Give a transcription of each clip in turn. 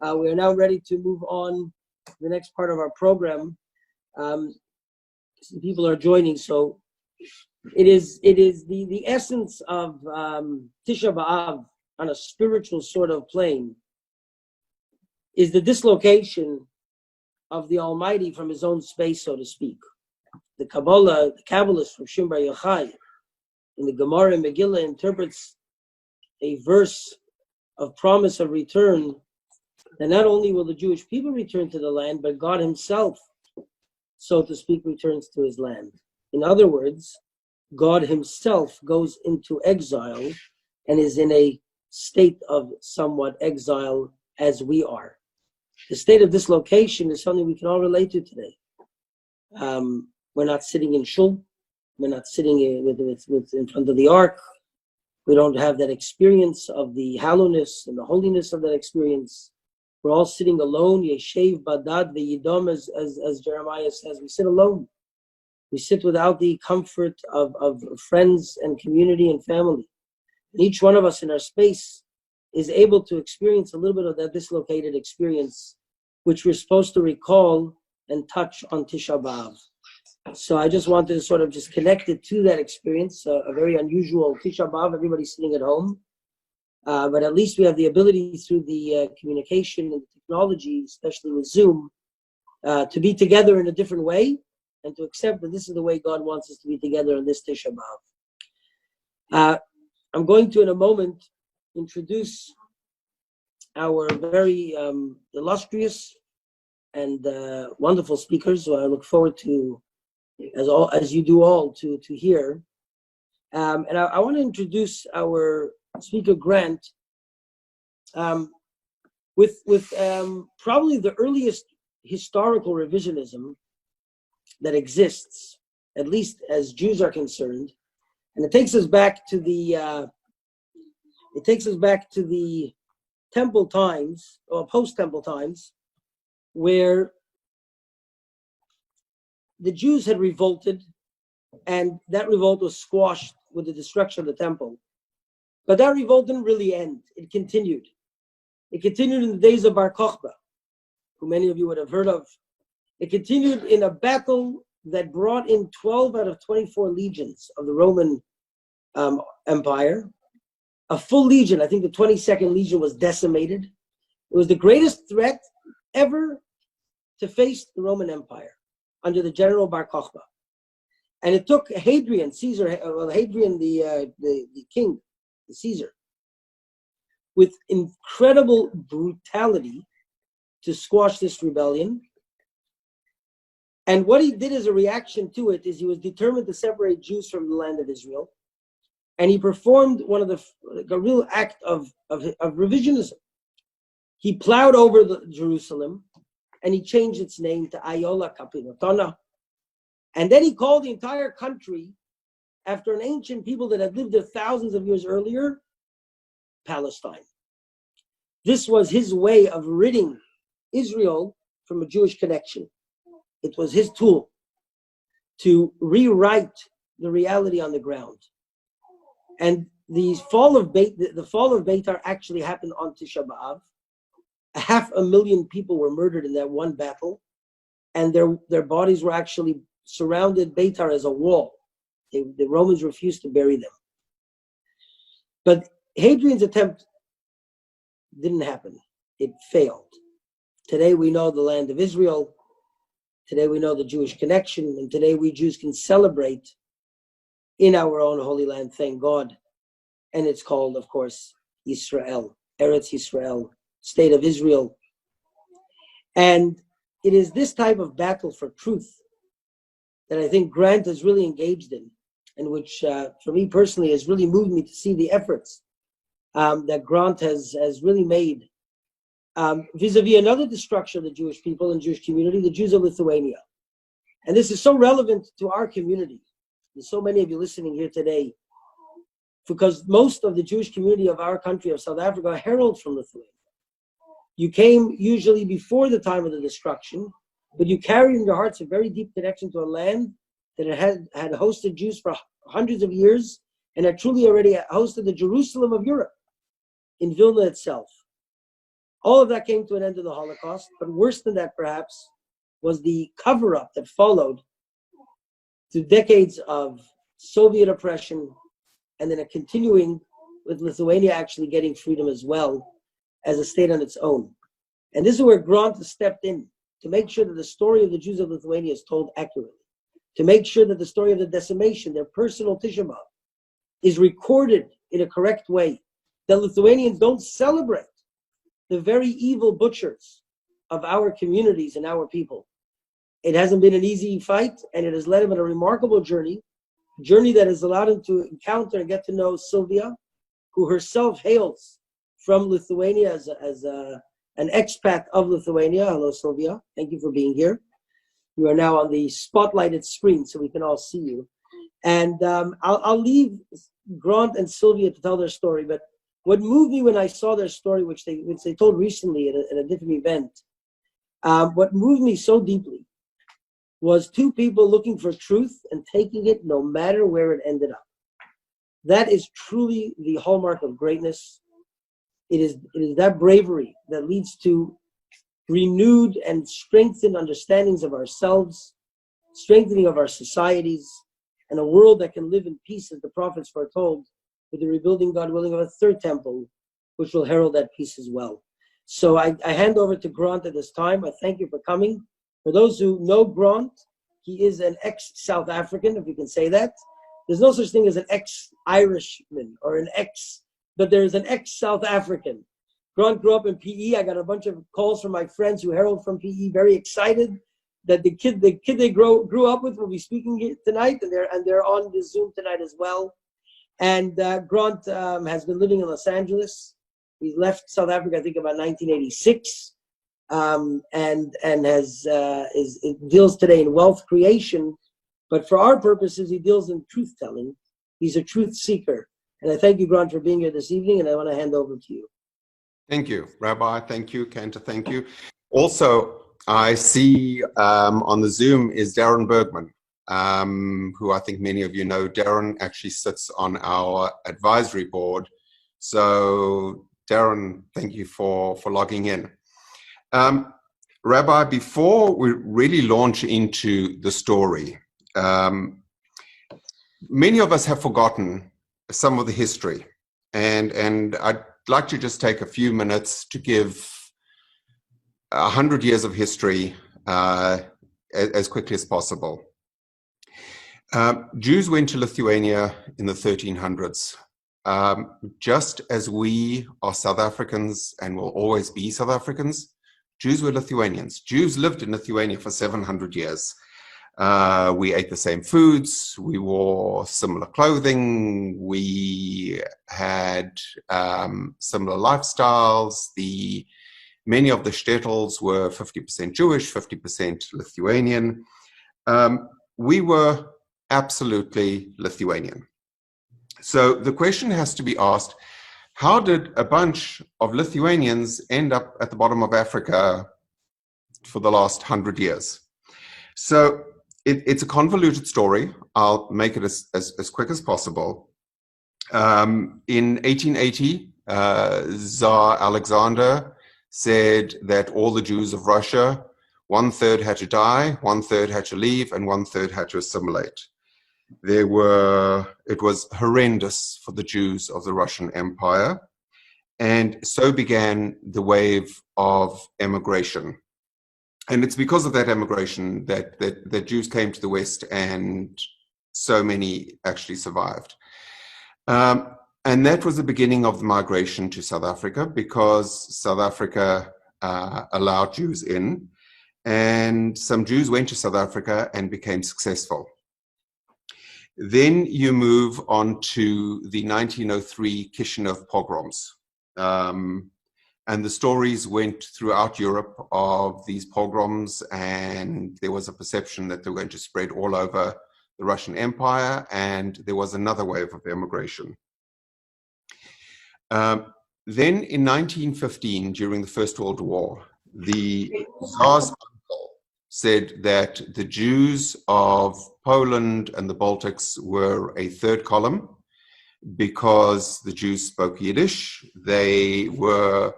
We are now ready to move on to the next part of our program. Some people are joining, so it is the essence of Tisha B'Av on a spiritual sort of plane is the dislocation of the Almighty from his own space, so to speak. The Kabbalah, the Kabbalist from Shimbar Yochai in the Gemara and Megillah interprets a verse of promise of return, that not only will the Jewish people return to the land, but God himself, so to speak, returns to his land. In other words, God himself goes into exile and is in a state of somewhat exile as we are. The state of dislocation is something we can all relate to today. We're not sitting in Shul. We're not sitting in front of the ark. We don't have that experience of the hallowness and the holiness of that experience. We're all sitting alone. Yeshev badad v'yidom, as Jeremiah says. We sit alone. We sit without the comfort of friends and community and family. And each one of us in our space is able to experience a little bit of that dislocated experience, which we're supposed to recall and touch on Tisha B'Av. So I just wanted to sort of just connect it to that experience, a very unusual Tisha B'Av, everybody's sitting at home. But at least we have the ability through the communication and technology, especially with Zoom, to be together in a different way and to accept that this is the way God wants us to be together in this Tisha B'Av. I'm going to, in a moment, introduce our very illustrious and wonderful speakers who I look forward to, as you do all, to hear. And I want to introduce our speaker, Grant, with probably the earliest historical revisionism that exists, at least as Jews are concerned. And it takes us back to the temple times, or post-temple times, where the Jews had revolted, and that revolt was squashed with the destruction of the temple. But that revolt didn't really end. It continued. It continued in the days of Bar Kokhba, who many of you would have heard of. It continued in a battle that brought in 12 out of 24 legions of the Roman Empire. A full legion, I think the 22nd Legion was decimated. It was the greatest threat ever to face the Roman Empire under the general Bar Kokhba. And it took Hadrian, the king, the Caesar, with incredible brutality to squash this rebellion. And what he did as a reaction to it is he was determined to separate Jews from the land of Israel. And he performed one of a real act of revisionism. He plowed over Jerusalem and he changed its name to Ayola Kapinotona. And then he called the entire country, after an ancient people that had lived there thousands of years earlier, Palestine. This was his way of ridding Israel from a Jewish connection. It was his tool to rewrite the reality on the ground. And the fall of Beitar actually happened on Tisha B'Av. 500,000 people were murdered in that one battle, and their bodies were actually surrounded Beitar as a wall. The Romans refused to bury them. But Hadrian's attempt didn't happen. It failed. Today we know the land of Israel. Today we know the Jewish connection. And today we Jews can celebrate in our own Holy Land, thank God. And it's called, of course, Israel, Eretz Yisrael, State of Israel. And it is this type of battle for truth that I think Grant is really engaged in, and which, for me personally, has really moved me to see the efforts that Grant has really made vis-a-vis another destruction of the Jewish people and Jewish community, the Jews of Lithuania. And this is so relevant to our community. There's so many of you listening here today, because most of the Jewish community of our country, of South Africa, are heralds from Lithuania. You came usually before the time of the destruction, but you carried in your hearts a very deep connection to a land that had hosted Jews for hundreds of years and had truly already hosted the Jerusalem of Europe in Vilna itself. All of that came to an end in the Holocaust, but worse than that perhaps was the cover-up that followed through decades of Soviet oppression, and then a continuing with Lithuania actually getting freedom as well as a state on its own. And this is where Grant stepped in to make sure that the story of the Jews of Lithuania is told accurately, to make sure that the story of the decimation, their personal Tisha B'Av, is recorded in a correct way, that Lithuanians don't celebrate the very evil butchers of our communities and our people. It hasn't been an easy fight, and it has led him on a remarkable journey that has allowed him to encounter and get to know Sylvia, who herself hails from Lithuania as an expat of Lithuania. Hello, Sylvia. Thank you for being here. You are now on the spotlighted screen, so we can all see you. And I'll leave Grant and Sylvia to tell their story, but what moved me when I saw their story, which they told recently at a different event, what moved me so deeply was two people looking for truth and taking it no matter where it ended up. That is truly the hallmark of greatness. It is that bravery that leads to renewed and strengthened understandings of ourselves, strengthening of our societies, and a world that can live in peace, as the prophets foretold, with the rebuilding, God willing, of a third temple, which will herald that peace as well. So I hand over to Grant at this time. I thank you for coming. For those who know Grant, he is an ex-South African, if you can say that. There's no such thing as an ex-Irishman or an ex, but there is an ex-South African. Grant grew up in PE. I got a bunch of calls from my friends who herald from PE, very excited that the kid they grew up with will be speaking here tonight, and they're on the Zoom tonight as well. And Grant has been living in Los Angeles. He left South Africa, I think, about 1986, and deals today in wealth creation. But for our purposes, he deals in truth telling. He's a truth seeker. And I thank you, Grant, for being here this evening. And I want to hand over to you. Thank you, Rabbi. Thank you, Cantor. Thank you. Also, I see on the Zoom is Darren Bergman, who I think many of you know. Darren actually sits on our advisory board. So, Darren, thank you for logging in. Rabbi, before we really launch into the story, many of us have forgotten some of the history, and I'd like to just take a few minutes to give 100 years of history as quickly as possible. Jews went to Lithuania in the 1300s. Just as we are South Africans and will always be South Africans, Jews were Lithuanians. Jews lived in Lithuania for 700 years. We ate the same foods, we wore similar clothing, we had similar lifestyles. Many of the shtetls were 50% Jewish, 50% Lithuanian. We were absolutely Lithuanian. So the question has to be asked, how did a bunch of Lithuanians end up at the bottom of Africa for the last 100 years? So it's a convoluted story. I'll make it as quick as possible. In 1880, Tsar Alexander said that all the Jews of Russia, 1/3 had to die, 1/3 had to leave, and 1/3 had to assimilate. It was horrendous for the Jews of the Russian Empire, and so began the wave of emigration. And it's because of that emigration that Jews came to the West, and so many actually survived. And that was the beginning of the migration to South Africa, because South Africa allowed Jews in, and some Jews went to South Africa and became successful. Then you move on to the 1903 Kishinev pogroms. And the stories went throughout Europe of these pogroms, and there was a perception that they were going to spread all over the Russian Empire, and there was another wave of emigration. Then in 1915, during the First World War, the Tsar's uncle said that the Jews of Poland and the Baltics were a third column because the Jews spoke Yiddish. They were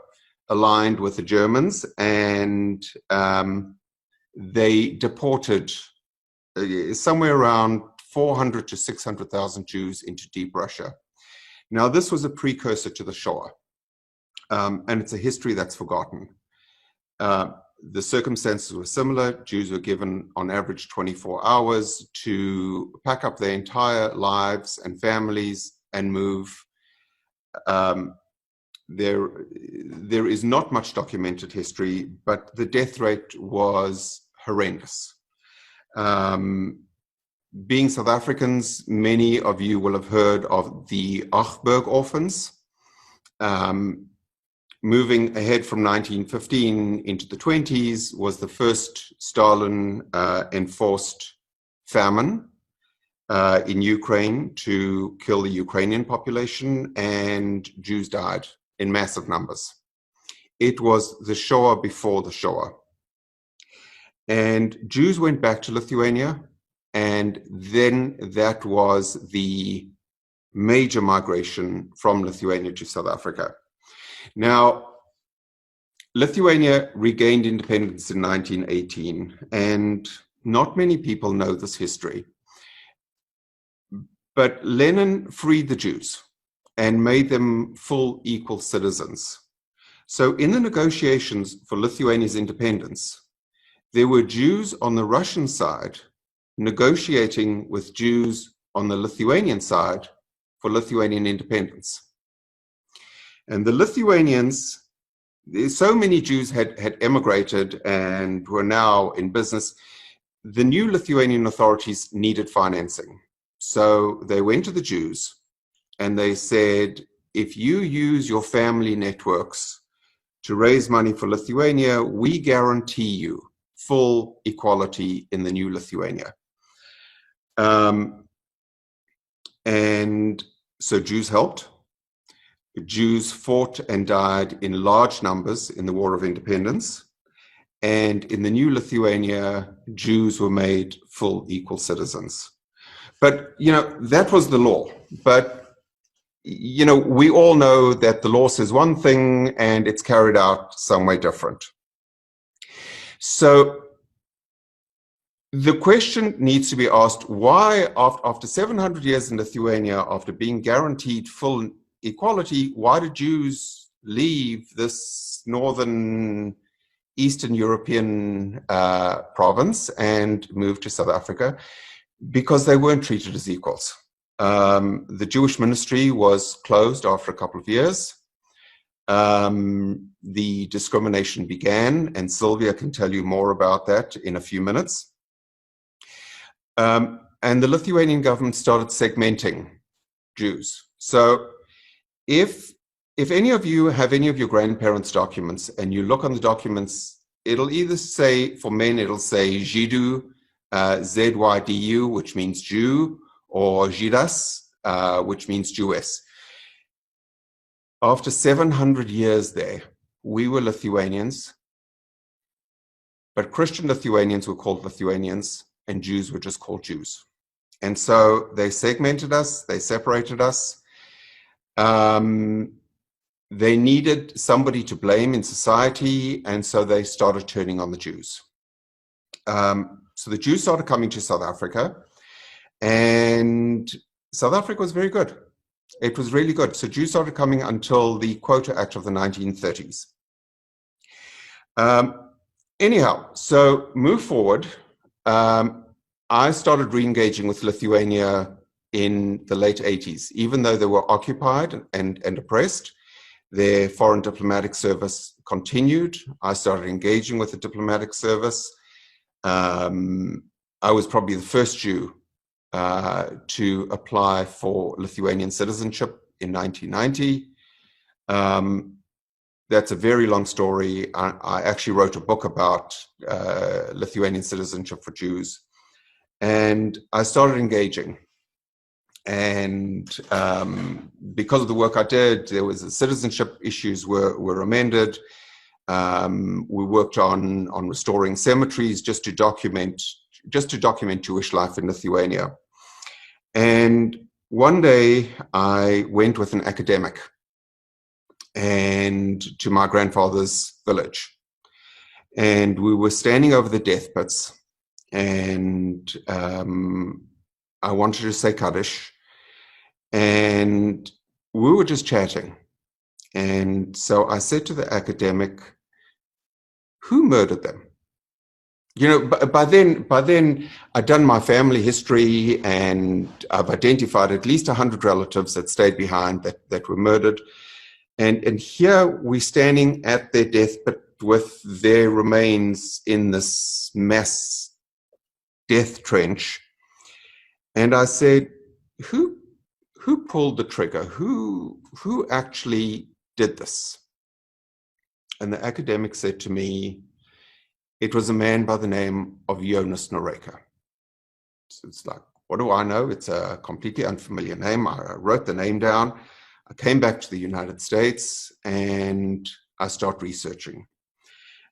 aligned with the Germans, and they deported somewhere around 400 to 600,000 Jews into deep Russia. Now, this was a precursor to the Shoah, and it's a history that's forgotten. The circumstances were similar. Jews were given, on average, 24 hours to pack up their entire lives and families and move. There is not much documented history, but the death rate was horrendous. Being South Africans, many of you will have heard of the Achberg orphans. Moving ahead from 1915 into the 20s was the first Stalin enforced famine in Ukraine to kill the Ukrainian population, and Jews died in massive numbers. It was the Shoah before the Shoah. And Jews went back to Lithuania, and then that was the major migration from Lithuania to South Africa. Now, Lithuania regained independence in 1918, and not many people know this history. But Lenin freed the Jews and made them full equal citizens. So in the negotiations for Lithuania's independence, there were Jews on the Russian side negotiating with Jews on the Lithuanian side for Lithuanian independence. And the Lithuanians, so many Jews had emigrated and were now in business. The new Lithuanian authorities needed financing. So they went to the Jews and they said, if you use your family networks to raise money for Lithuania, we guarantee you full equality in the new Lithuania. And so Jews helped. Jews fought and died in large numbers in the War of Independence. And in the new Lithuania, Jews were made full equal citizens. But, that was the law. But, we all know that the law says one thing and it's carried out some way different. So the question needs to be asked, why, after 700 years in Lithuania, after being guaranteed full equality, why did Jews leave this northern Eastern European province and move to South Africa? Because they weren't treated as equals. The Jewish ministry was closed after a couple of years. The discrimination began, and Sylvia can tell you more about that in a few minutes. And the Lithuanian government started segmenting Jews. So if any of you have any of your grandparents' documents and you look on the documents, it'll either say, for men, it'll say Židu, ZYDU, which means Jew, or Židas, which means Jewess. After 700 years there, we were Lithuanians, but Christian Lithuanians were called Lithuanians, and Jews were just called Jews. And so they segmented us, they separated us. They needed somebody to blame in society, and so they started turning on the Jews. So the Jews started coming to South Africa, and South Africa was very good. It was really good. So Jews started coming until the Quota Act of the 1930s. Anyhow, so move forward. I started re-engaging with Lithuania in the late 80s. Even though they were occupied and oppressed, their foreign diplomatic service continued. I started engaging with the diplomatic service. I was probably the first Jew to apply for Lithuanian citizenship in 1990. That's a very long story. I actually wrote a book about Lithuanian citizenship for Jews. And I started engaging. And because of the work I did, there was citizenship issues were amended. We worked on restoring cemeteries just to document Jewish life in Lithuania. And one day I went with an academic, and to my grandfather's village. And we were standing over the death pits, and I wanted to say Kaddish, and we were just chatting. And so I said to the academic, who murdered them? You know, by then I'd done my family history, and I've identified at least 100 relatives that stayed behind that were murdered. And here we're standing at their deathbed with their remains in this mass death trench. And I said, who pulled the trigger? Who actually did this? And the academic said to me, it was a man by the name of Jonas Noreka. So it's like, what do I know? It's a completely unfamiliar name. I wrote the name down. I came back to the United States and I start researching.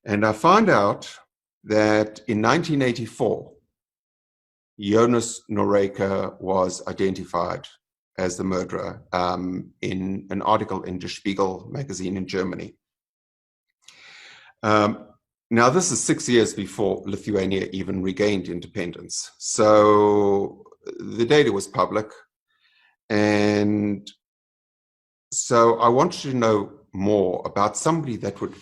And I find out that in 1984, Jonas Noreka was identified as the murderer in an article in Der Spiegel magazine in Germany. Now, this is 6 years before Lithuania even regained independence. So the data was public. And so I wanted to know more about somebody that would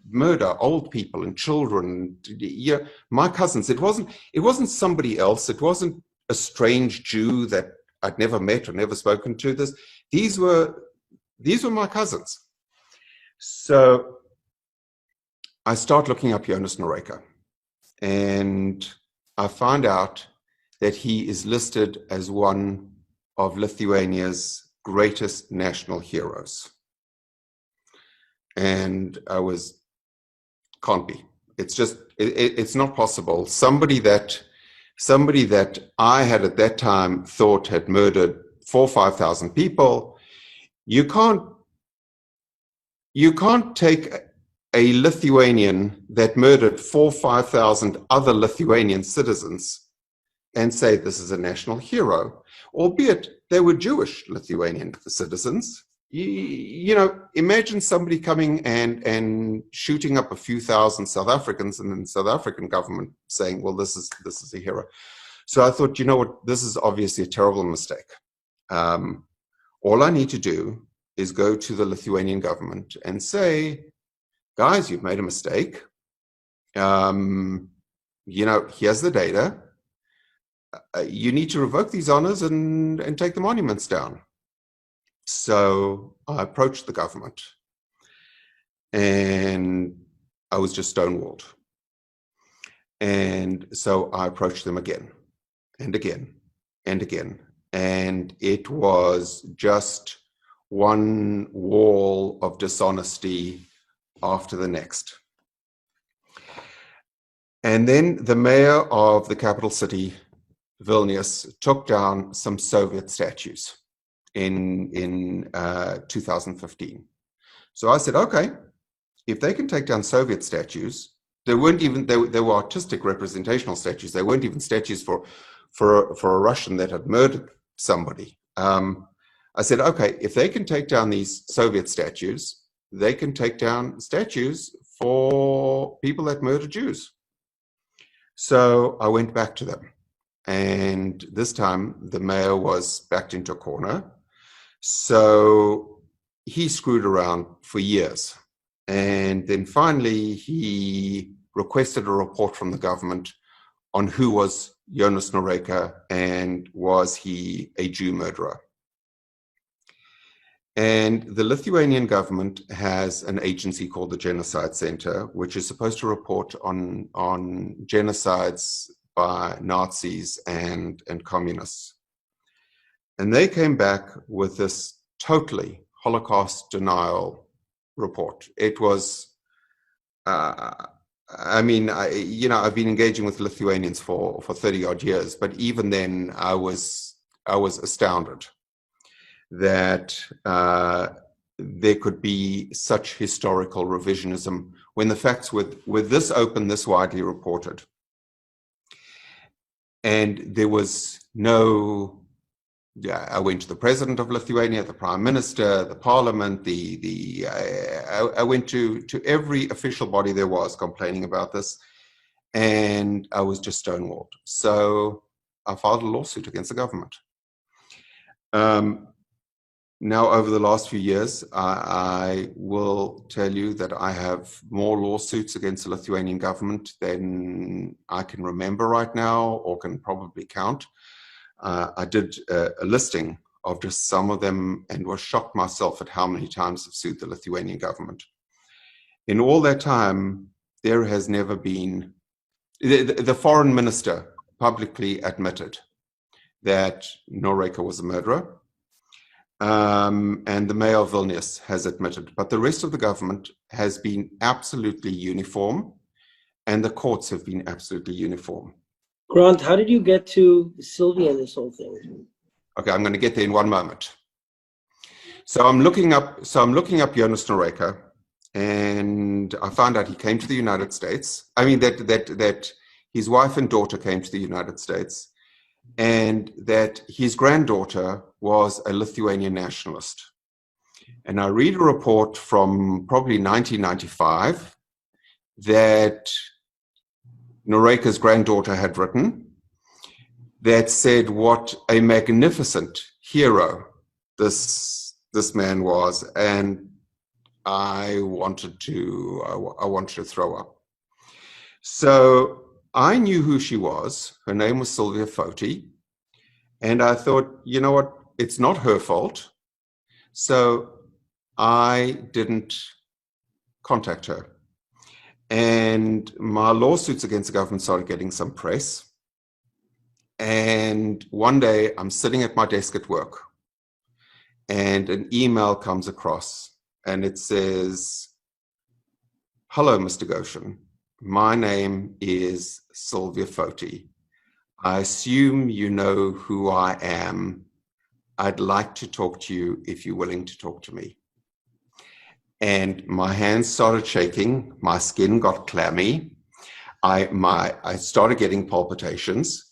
murder old people and children. Yeah, my cousins. It wasn't somebody else. It wasn't a strange Jew that I'd never met or never spoken to. These were my cousins. So I start looking up Jonas Noreka, and I find out that he is listed as one of Lithuania's greatest national heroes. And can't be. It's just, it's not possible. Somebody that I had at that time thought had murdered 4,000 or 5,000 people. You can't take a Lithuanian that murdered 4,000 or 5,000 other Lithuanian citizens and say this is a national hero, albeit they were Jewish Lithuanian citizens. You know, imagine somebody coming and shooting up a few thousand South Africans, and then the South African government saying, well, this is a hero. So I thought, you know what, this is obviously a terrible mistake. All I need to do is go to the Lithuanian government and say, guys, you've made a mistake. You know, here's the data. You need to revoke these honors and take the monuments down. So I approached the government, and I was just stonewalled. And so I approached them again and again and again. And it was just one wall of dishonesty after the next. And then the mayor of the capital city, Vilnius, took down some Soviet statues in 2015. So I said, okay, if they can take down Soviet statues, they were artistic representational statues. They weren't even statues for a Russian that had murdered somebody. I said, okay, if they can take down these Soviet statues, they can take down statues for people that murdered Jews. So I went back to them. And this time the mayor was backed into a corner. So he screwed around for years. And then finally he requested a report from the government on who was Jonas Noreka and was he a Jew murderer. And the Lithuanian government has an agency called the Genocide Center, which is supposed to report on genocides by Nazis and communists. And they came back with this totally Holocaust denial report. It was, I mean, I've been engaging with Lithuanians for 30 odd years, but even then I was astounded that there could be such historical revisionism when the facts were this open, this widely reported. And there was no yeah, I went to the president of Lithuania, the prime minister, the parliament, I went to every official body there was complaining about this, and I was just stonewalled. So I filed a lawsuit against the government. Now, over the last few years, I will tell you that I have more lawsuits against the Lithuanian government than I can remember right now or can probably count. I did a listing of just some of them and was shocked myself at how many times I've sued the Lithuanian government. In all that time, there has never been, the foreign minister publicly admitted that Noreika was a murderer. And the mayor of Vilnius has admitted, but the rest of the government has been absolutely uniform, and the courts have been absolutely uniform. Grant, how did you get to Sylvia and this whole thing? Okay, I'm going to get there in one moment. So I'm looking up Jonas Noreika, and I found out he came to the United States. I mean that his wife and daughter came to the United States, and that his granddaughter was a Lithuanian nationalist. And I read a report from probably 1995 that Noreika's granddaughter had written that said what a magnificent hero this man was, and I wanted to throw up. So I knew who she was. Her name was Sylvia Foti. And I thought, you know what? It's not her fault. So I didn't contact her. And my lawsuits against the government started getting some press. And one day I'm sitting at my desk at work, and an email comes across, and it says, "Hello, Mr. Gochin. My name is Sylvia Foti. I assume you know who I am. I'd like to talk to you if you're willing to talk to me." And my hands started shaking. My skin got clammy. I started getting palpitations.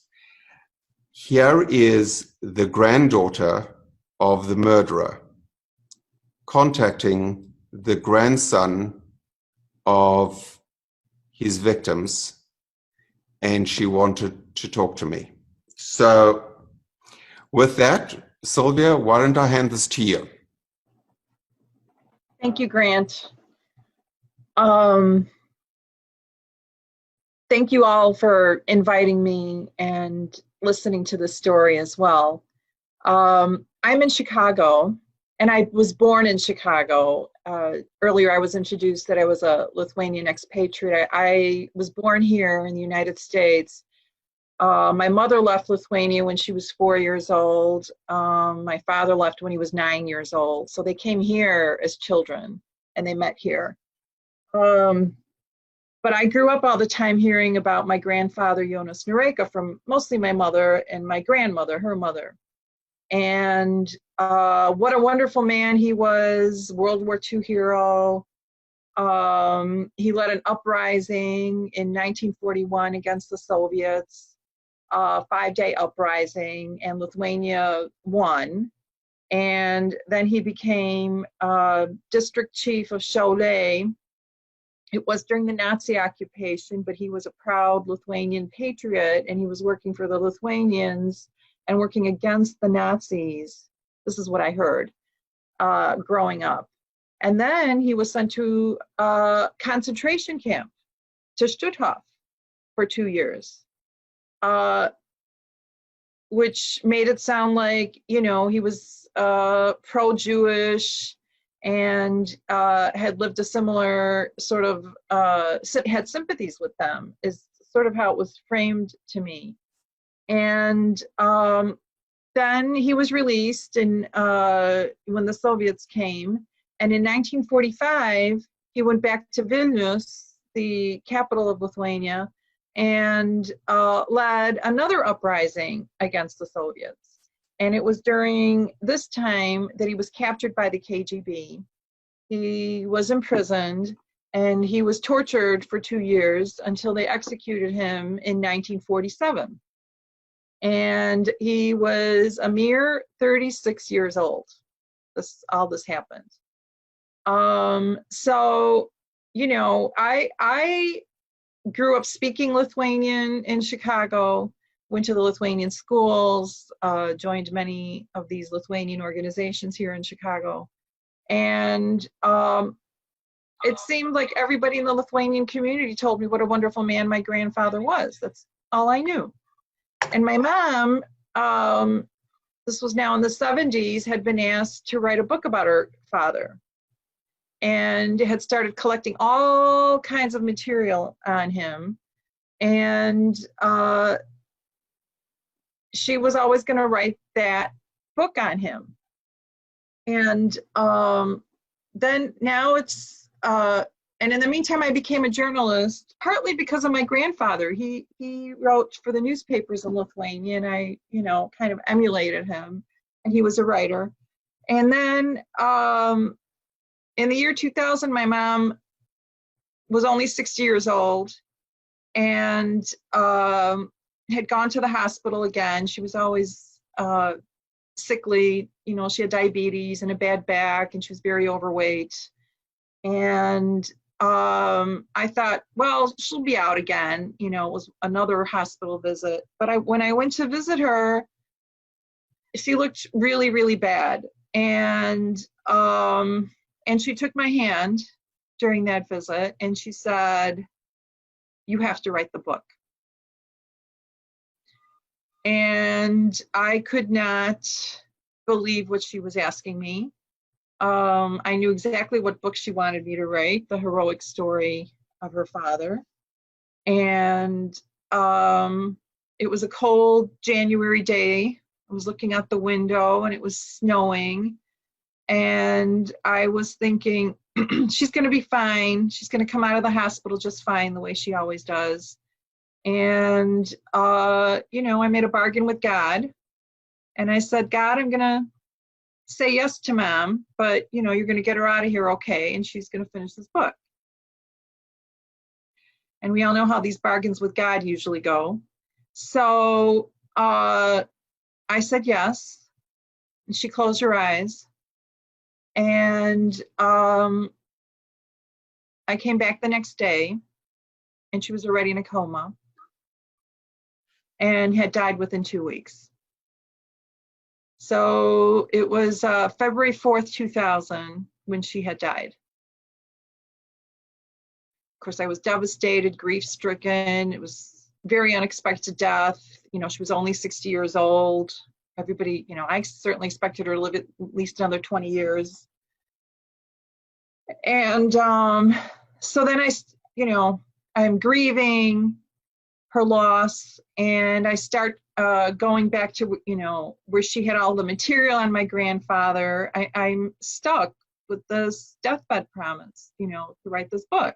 Here is the granddaughter of the murderer contacting the grandson of his victims, and she wanted to talk to me. So with that, Sylvia, why don't I hand this to you? Thank you, Grant. Thank you all for inviting me and listening to the story as well. I'm in Chicago, and I was born in Chicago. Earlier I was introduced that I was a Lithuanian expatriate. I was born here in the United States. My mother left Lithuania when she was 4 years old. My father left when he was 9 years old. So they came here as children, and they met here. But I grew up all the time hearing about my grandfather, Jonas Noreika, from mostly my mother and my grandmother, her mother. And what a wonderful man he was, World War II hero. He led an uprising in 1941 against the Soviets, 5-day uprising, and Lithuania won. And then he became district chief of Shul. It was during the Nazi occupation, but he was a proud Lithuanian patriot, and he was working for the Lithuanians and working against the Nazis. This is what I heard growing up. And then he was sent to a concentration camp, to Stutthof, for 2 years, which made it sound like, you know, he was pro-Jewish and had lived a similar sort of, had sympathies with them, is sort of how it was framed to me. And then he was released when the Soviets came. And in 1945, he went back to Vilnius, the capital of Lithuania, and led another uprising against the Soviets. And it was during this time that he was captured by the KGB. He was imprisoned, and he was tortured for 2 years until they executed him in 1947. And he was a mere 36 years old. All this happened. So, you know, I grew up speaking Lithuanian in Chicago, went to the Lithuanian schools, joined many of these Lithuanian organizations here in Chicago. And it seemed like everybody in the Lithuanian community told me what a wonderful man my grandfather was. That's all I knew. And my mom, this was now in the 70s, had been asked to write a book about her father, and had started collecting all kinds of material on him. And she was always going to write that book on him. And then now it's, and in the meantime, I became a journalist, partly because of my grandfather. He wrote for the newspapers in Lithuania, and I, you know, kind of emulated him, and he was a writer. And then in the year 2000, my mom was only 60 years old and had gone to the hospital again. She was always sickly. You know, she had diabetes and a bad back, and she was very overweight. And I thought, well, she'll be out again. You know, it was another hospital visit. But when I went to visit her, she looked really, really bad. And she took my hand during that visit, and she said, "You have to write the book." And I could not believe what she was asking me. I knew exactly what book she wanted me to write, the heroic story of her father. And it was a cold January day. I was looking out the window, and it was snowing. And I was thinking, she's going to be fine. She's going to come out of the hospital just fine, the way she always does. And, you know, I made a bargain with God. And I said, God, I'm going to say yes to Mom, but, you know, you're going to get her out of here okay, and she's going to finish this book. And we all know how these bargains with God usually go. So I said yes, and she closed her eyes. And I came back the next day, and she was already in a coma and had died within 2 weeks. So it was February 4th, 2000, when she had died. Of course, I was devastated, grief-stricken. It was very unexpected death. You know, she was only 60 years old. Everybody, you know, I certainly expected her to live at least another 20 years. And so then you know, I'm grieving her loss, and I start going back to, you know, where she had all the material on my grandfather. I'm stuck with this deathbed promise, you know, to write this book.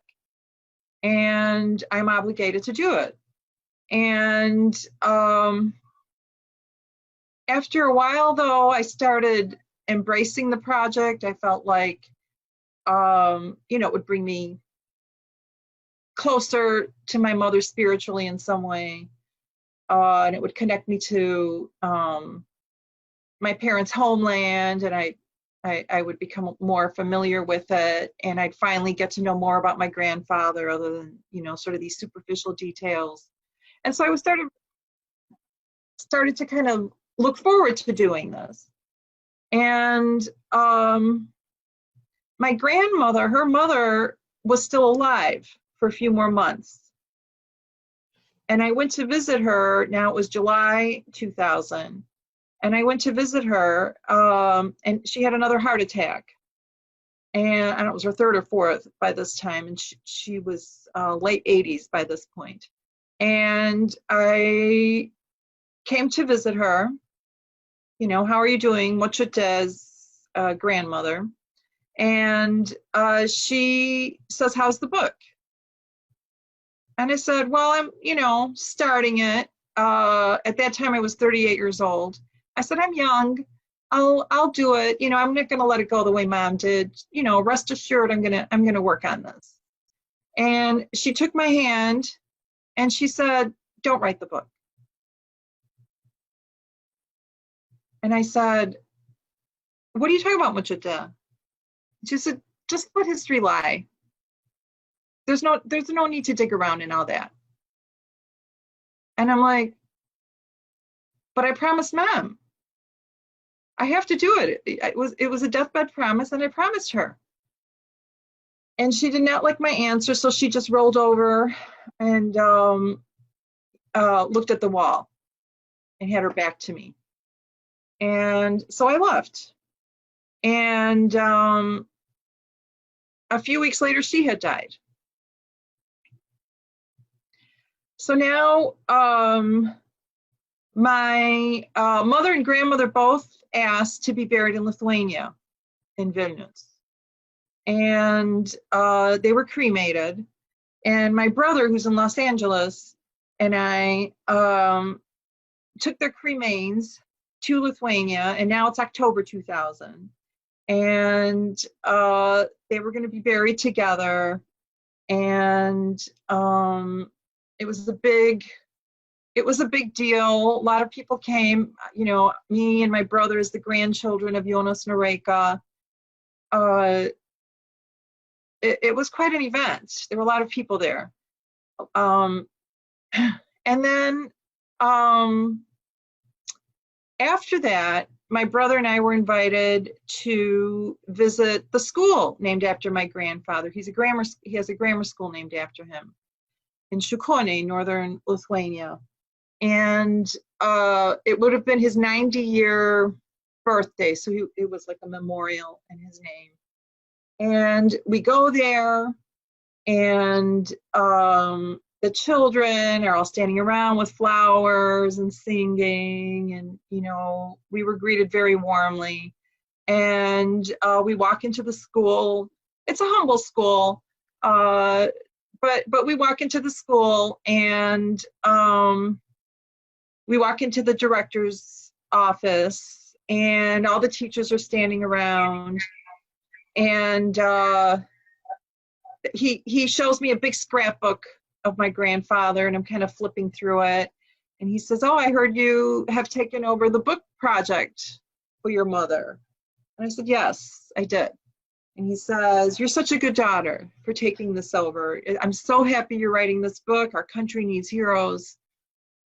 And I'm obligated to do it. And after a while, though, I started embracing the project. I felt like, you know, it would bring me closer to my mother spiritually in some way. And it would connect me to my parents' homeland, and I would become more familiar with it, and I'd finally get to know more about my grandfather, other than, you know, sort of these superficial details. And so I was started to kind of look forward to doing this. And my grandmother, her mother, was still alive for a few more months. And I went to visit her. Now it was July 2000. And I went to visit her, and she had another heart attack. And I don't know, it was her third or fourth by this time. And she was late 80s by this point. And I came to visit her. You know, how are you doing? Močiutės, grandmother. And she says, how's the book? And I said, well, I'm, you know, starting it. At that time, I was 38 years old. I said, I'm young. I'll do it. You know, I'm not going to let it go the way Mom did. You know, rest assured, I'm going to work on this. And she took my hand, and she said, don't write the book. And I said, what are you talking about, Muchita? She said, just let history lie. There's no need to dig around in all that. And I'm like, but I promised Mom. I have to do it. It was a deathbed promise, and I promised her. And she did not like my answer, so she just rolled over and looked at the wall and had her back to me. And so I left. And a few weeks later, she had died. So now my mother and grandmother both asked to be buried in Lithuania, in Vilnius. And they were cremated. And my brother, who's in Los Angeles, and I took their cremains to Lithuania, and now it's October 2000. And they were going to be buried together. And it was a big deal. A lot of people came, you know, me and my brothers, the grandchildren of Jonas Noreika. It was quite an event. There were a lot of people there. And then after that, my brother and I were invited to visit the school named after my grandfather. He has a grammar school named after him in Shul, northern Lithuania. And it would have been his 90-year birthday, so it was like a memorial in his name. And we go there, and the children are all standing around with flowers and singing, and, you know, we were greeted very warmly. And we walk into the school. It's a humble school, but we walk into the school, and we walk into the director's office, and all the teachers are standing around. And he shows me a big scrapbook of my grandfather, and I'm kind of flipping through it. And he says, "Oh, I heard you have taken over the book project for your mother." And I said, "Yes, I did." And he says, "You're such a good daughter for taking this over. I'm so happy you're writing this book. Our country needs heroes.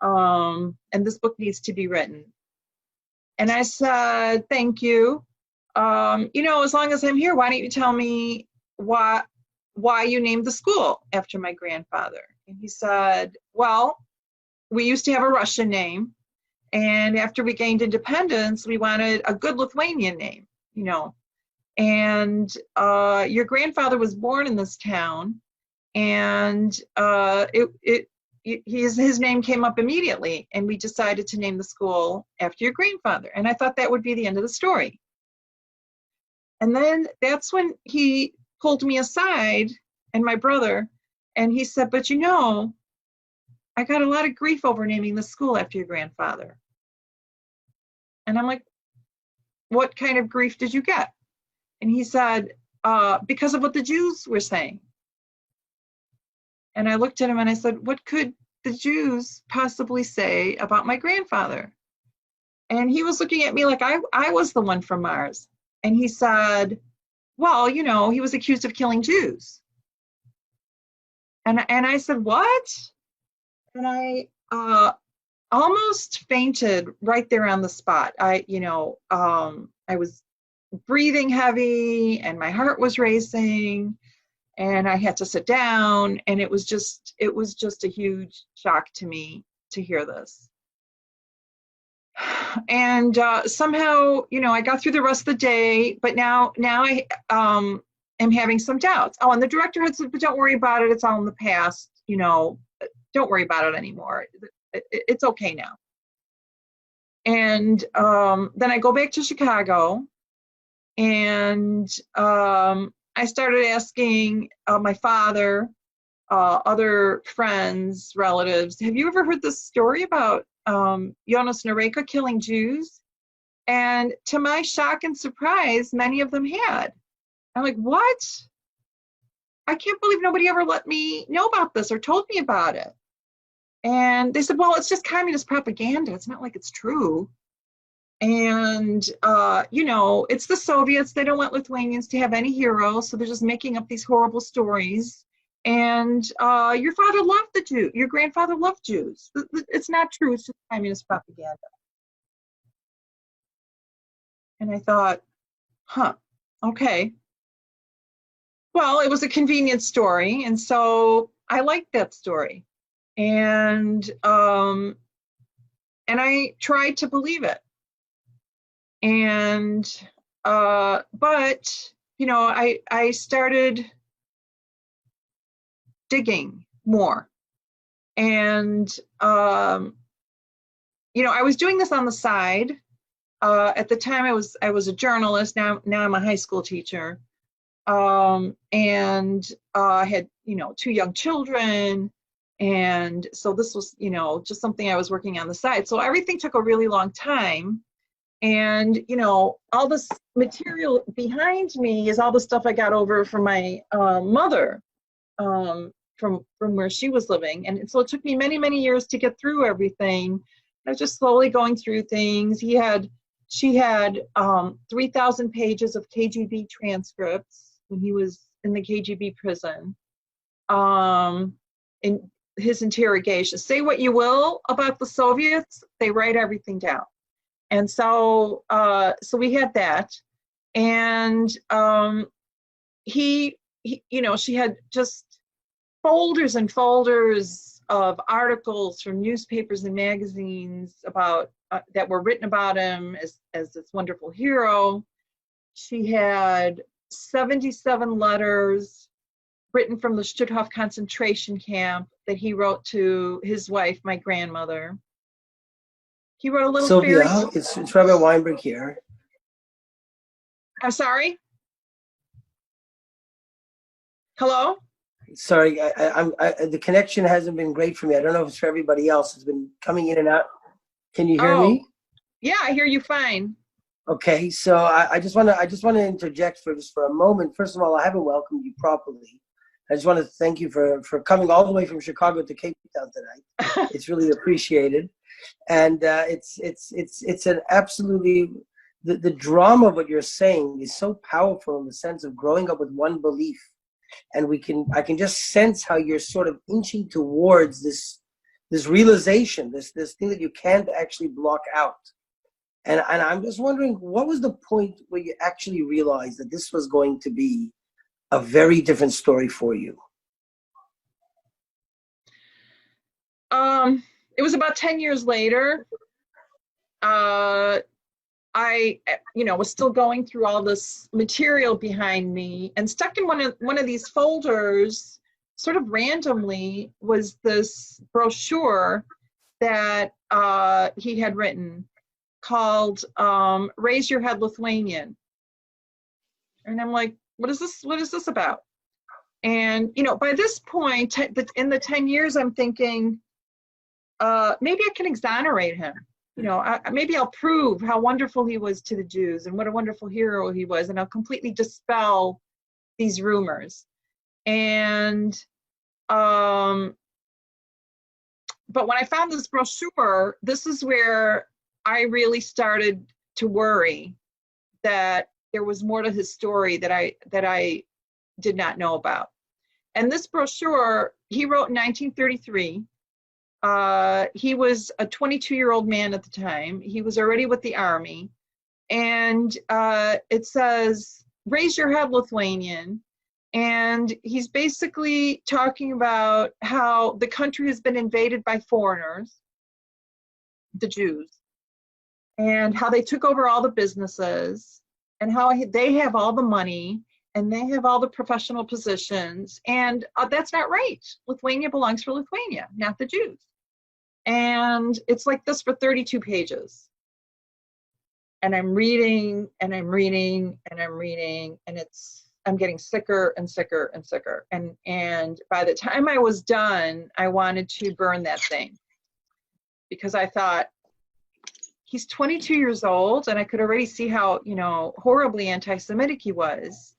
And this book needs to be written." And I said, "Thank you. You know, as long as I'm here, why don't you tell me why you named the school after my grandfather?" And he said, "Well, we used to have a Russian name, and after we gained independence, we wanted a good Lithuanian name, you know. And your grandfather was born in this town, and his name came up immediately, and we decided to name the school after your grandfather." And I thought that would be the end of the story. And then that's when he pulled me aside, and my brother, and he said, "But you know, I got a lot of grief over naming the school after your grandfather." And I'm like, "What kind of grief did you get?" And he said, "Because of what the Jews were saying." And I looked at him and I said, "What could the Jews possibly say about my grandfather?" And he was looking at me like I was the one from Mars. And he said, "Well, you know, he was accused of killing Jews." And I said, "What?" And I almost fainted right there on the spot. I was breathing heavy, and my heart was racing, and I had to sit down, and it was just a huge shock to me to hear this. And somehow, you know, I got through the rest of the day, but now I am having some doubts. Oh, and the director had said, "But don't worry about it. It's all in the past. You know, don't worry about it anymore. It's okay now." And then I go back to Chicago, and I started asking my father, other friends, relatives, "Have you ever heard this story about Jonas Noreika killing Jews?" And to my shock and surprise, many of them had. I'm like, "What? I can't believe nobody ever let me know about this or told me about it." And they said, "Well, it's just communist propaganda. It's not like it's true." And, you know, it's the Soviets. They don't want Lithuanians to have any heroes, so they're just making up these horrible stories. And your father loved the Jew. Your grandfather loved Jews. It's not true. It's just communist propaganda. And I thought, huh, okay. Well, it was a convenient story, and so I liked that story. And I tried to believe it. And but you know, I started digging more. And you know, I was doing this on the side. At the time I was a journalist. Now I'm a high school teacher. And I had, you know, 2 young children. And so this was, you know, just something I was working on the side. So everything took a really long time. And, you know, all this material behind me is all the stuff I got over from my mother, from where she was living. And so it took me many, many years to get through everything. I was just slowly going through things. She had 3,000 pages of KGB transcripts when he was in the KGB prison. In his interrogation. Say what you will about the Soviets, they write everything down. And so we had that. And he, you know, she had just folders and folders of articles from newspapers and magazines about that were written about him as this wonderful hero. She had 77 letters written from the Stutthof concentration camp that he wrote to his wife, my grandmother. He wrote a little Sylvia, fairy. it's Rabbi Weinberg here. I'm sorry? Hello? Sorry, the connection hasn't been great for me. I don't know if it's for everybody else. It's been coming in and out. Can you hear me? Yeah, I hear you fine. Okay, so I just want to interject for a moment. First of all, I haven't welcomed you properly. I just want to thank you for coming all the way from Chicago to Cape Town tonight. It's really appreciated, and it's an absolutely the drama of what you're saying is so powerful in the sense of growing up with one belief, and I can just sense how you're sort of inching towards this realization, this thing that you can't actually block out. And I'm just wondering, what was the point where you actually realized that this was going to be a very different story for you? It was about 10 years later. I, you know, was still going through all this material behind me, and stuck in one of these folders, sort of randomly, was this brochure that he had written called "Raise Your Head, Lithuanian." And I'm like, what is this about? And, you know, by this point, in the 10 years, I'm thinking, maybe I can exonerate him. You know, maybe I'll prove how wonderful he was to the Jews and what a wonderful hero he was, and I'll completely dispel these rumors. And, but when I found this brochure, this is where I really started to worry that there was more to his story that I did not know about. And this brochure, he wrote in 1933. He was a 22-year-old man at the time. He was already with the army. And it says, "Raise your head, Lithuanian." And he's basically talking about how the country has been invaded by foreigners, the Jews, and how they took over all the businesses, and how they have all the money, and they have all the professional positions. And that's not right. Lithuania belongs for Lithuania, not the Jews. And it's like this for 32 pages. And I'm reading, and I'm reading, and I'm reading, and I'm getting sicker and sicker and sicker. And by the time I was done, I wanted to burn that thing, because I thought, he's 22 years old, and I could already see how, you know, horribly anti-Semitic he was.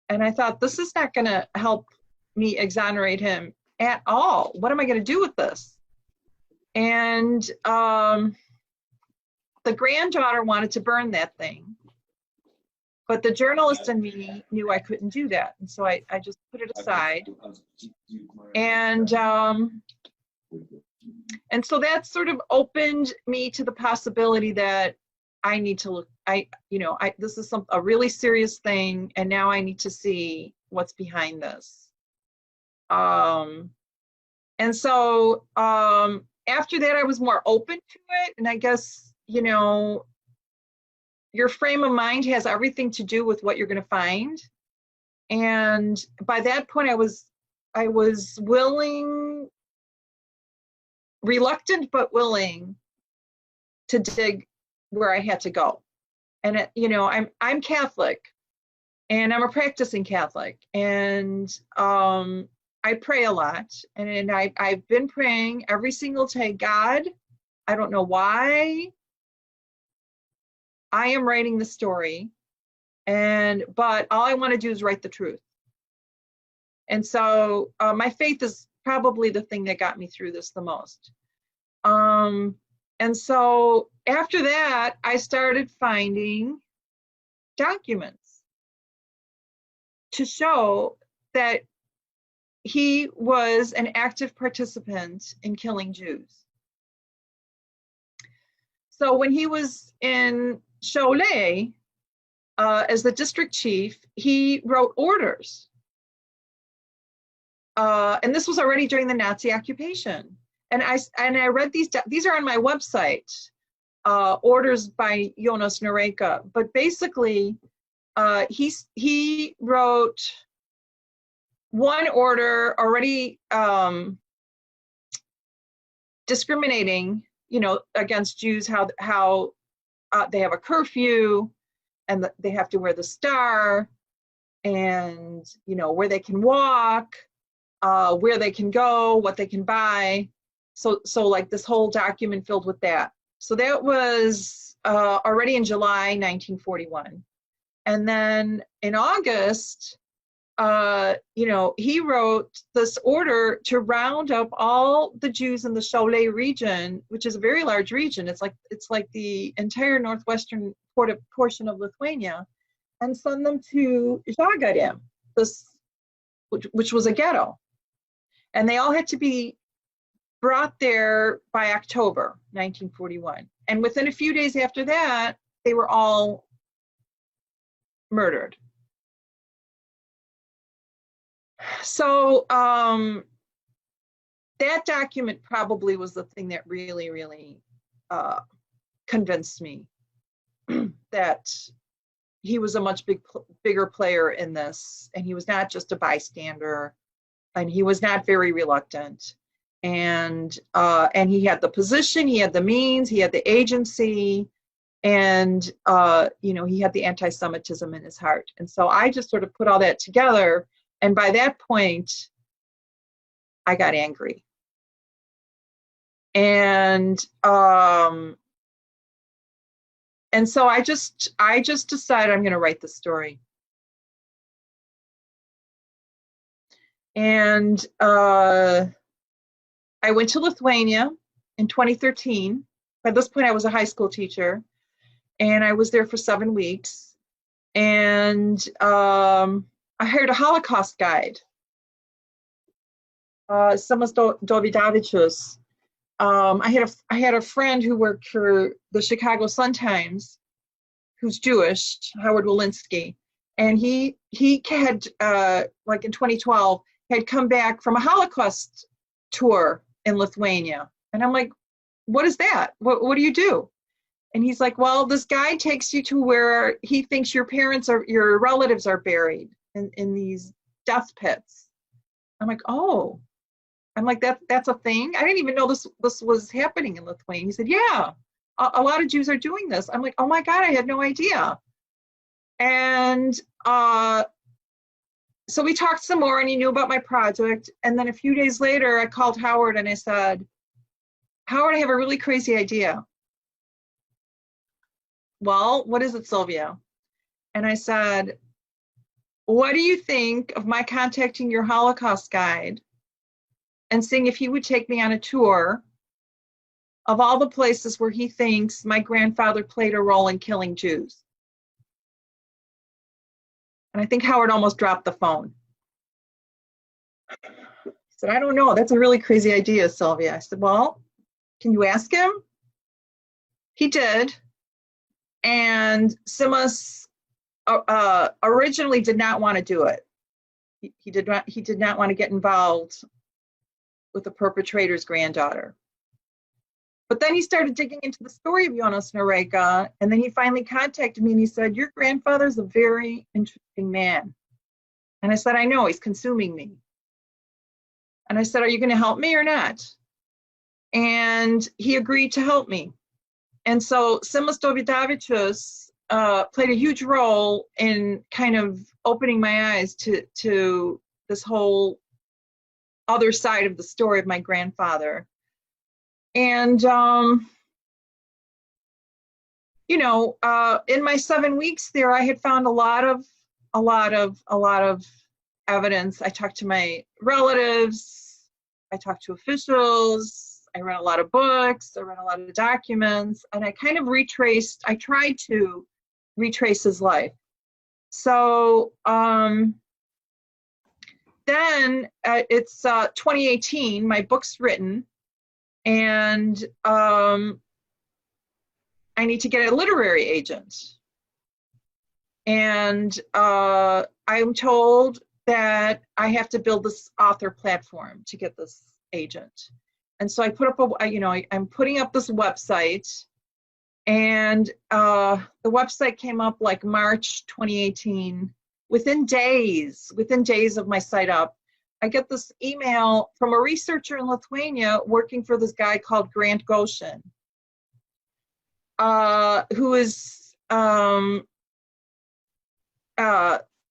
And I thought, this is not going to help me exonerate him at all. What am I going to do with this? And the the granddaughter wanted to burn that thing, but the journalist in me knew I couldn't do that. And so I just put it aside. And so that sort of opened me to the possibility that I need to look, this is a really serious thing, and now I need to see what's behind this. And so after that, I was more open to it. And I guess, your frame of mind has everything to do with what you're going to find. And by that point, I was willing, reluctant, but willing to dig where I had to go. And I'm Catholic, and I'm a practicing Catholic, and I pray a lot, and I've been praying every single day. God, I don't know why I am writing the story, but all I want to do is write the truth. And so my faith is probably the thing that got me through this the most. And so after that, I started finding documents to show that he was an active participant in killing Jews. So when he was in Shul, as the district chief, he wrote orders. And this was already during the Nazi occupation. And I read these are on my website, orders by Jonas Noreika. But basically, he wrote one order already discriminating, against Jews, how they have a curfew, and they have to wear the star, and where they can walk, where they can go, what they can buy. So like this whole document filled with that. So that was already in July 1941. And then in August, he wrote this order to round up all the Jews in the Shul region, which is a very large region. It's like the entire northwestern portion of Lithuania, and send them to Žagarė, which was a ghetto. And they all had to be brought there by October 1941. And within a few days after that, they were all murdered. So that document probably was the thing that really, really convinced me that he was a much bigger player in this, and he was not just a bystander, and he was not very reluctant. And he had the position, he had the means, he had the agency, and he had the anti-Semitism in his heart. And so I just sort of put all that together, and by that point, I got angry. And so I just decided I'm going to write the story. And I went to Lithuania in 2013. By this point, I was a high school teacher, and I was there for 7 weeks. And I hired a Holocaust guide, Simas Dovidavičius. I had a friend who worked for the Chicago Sun-Times, who's Jewish, Howard Walensky, and he had like in 2012 had come back from a Holocaust tour in Lithuania, and I'm like, what is that? What do you do? And he's like, well, this guy takes you to where he thinks your relatives are buried in these death pits. I'm like, oh. I'm like, that's a thing? I didn't even know this was happening in Lithuania. He said, yeah, a lot of Jews are doing this. I'm like, oh my God, I had no idea. And so we talked some more, and he knew about my project. And then a few days later, I called Howard and I said, Howard, I have a really crazy idea. Well, what is it, Sylvia? And I said, what do you think of my contacting your Holocaust guide and seeing if he would take me on a tour of all the places where he thinks my grandfather played a role in killing Jews. And I think Howard almost dropped the phone. He said, I don't know. That's a really crazy idea, Sylvia. I said, well, can you ask him? He did. And Simas originally did not want to do it. He did not want to get involved with the perpetrator's granddaughter. But then he started digging into the story of Jonas Noreika, and then he finally contacted me and he said, your grandfather's a very interesting man. And I said, I know, he's consuming me. And I said, are you going to help me or not? And he agreed to help me. And so Simas Dovidavičius played a huge role in kind of opening my eyes to this whole other side of the story of my grandfather. And, you know, in my 7 weeks there, I had found a lot of evidence. I talked to my relatives, I talked to officials, I read a lot of books, I read a lot of documents, and I kind of I tried to retrace his life. So then it's 2018, my book's written, and I need to get a literary agent. And I'm told that I have to build this author platform to get this agent. And so I put up I'm putting up this website, and the website came up like March 2018. Within days of my site up, I get this email from a researcher in Lithuania working for this guy called Grant Gochin, who is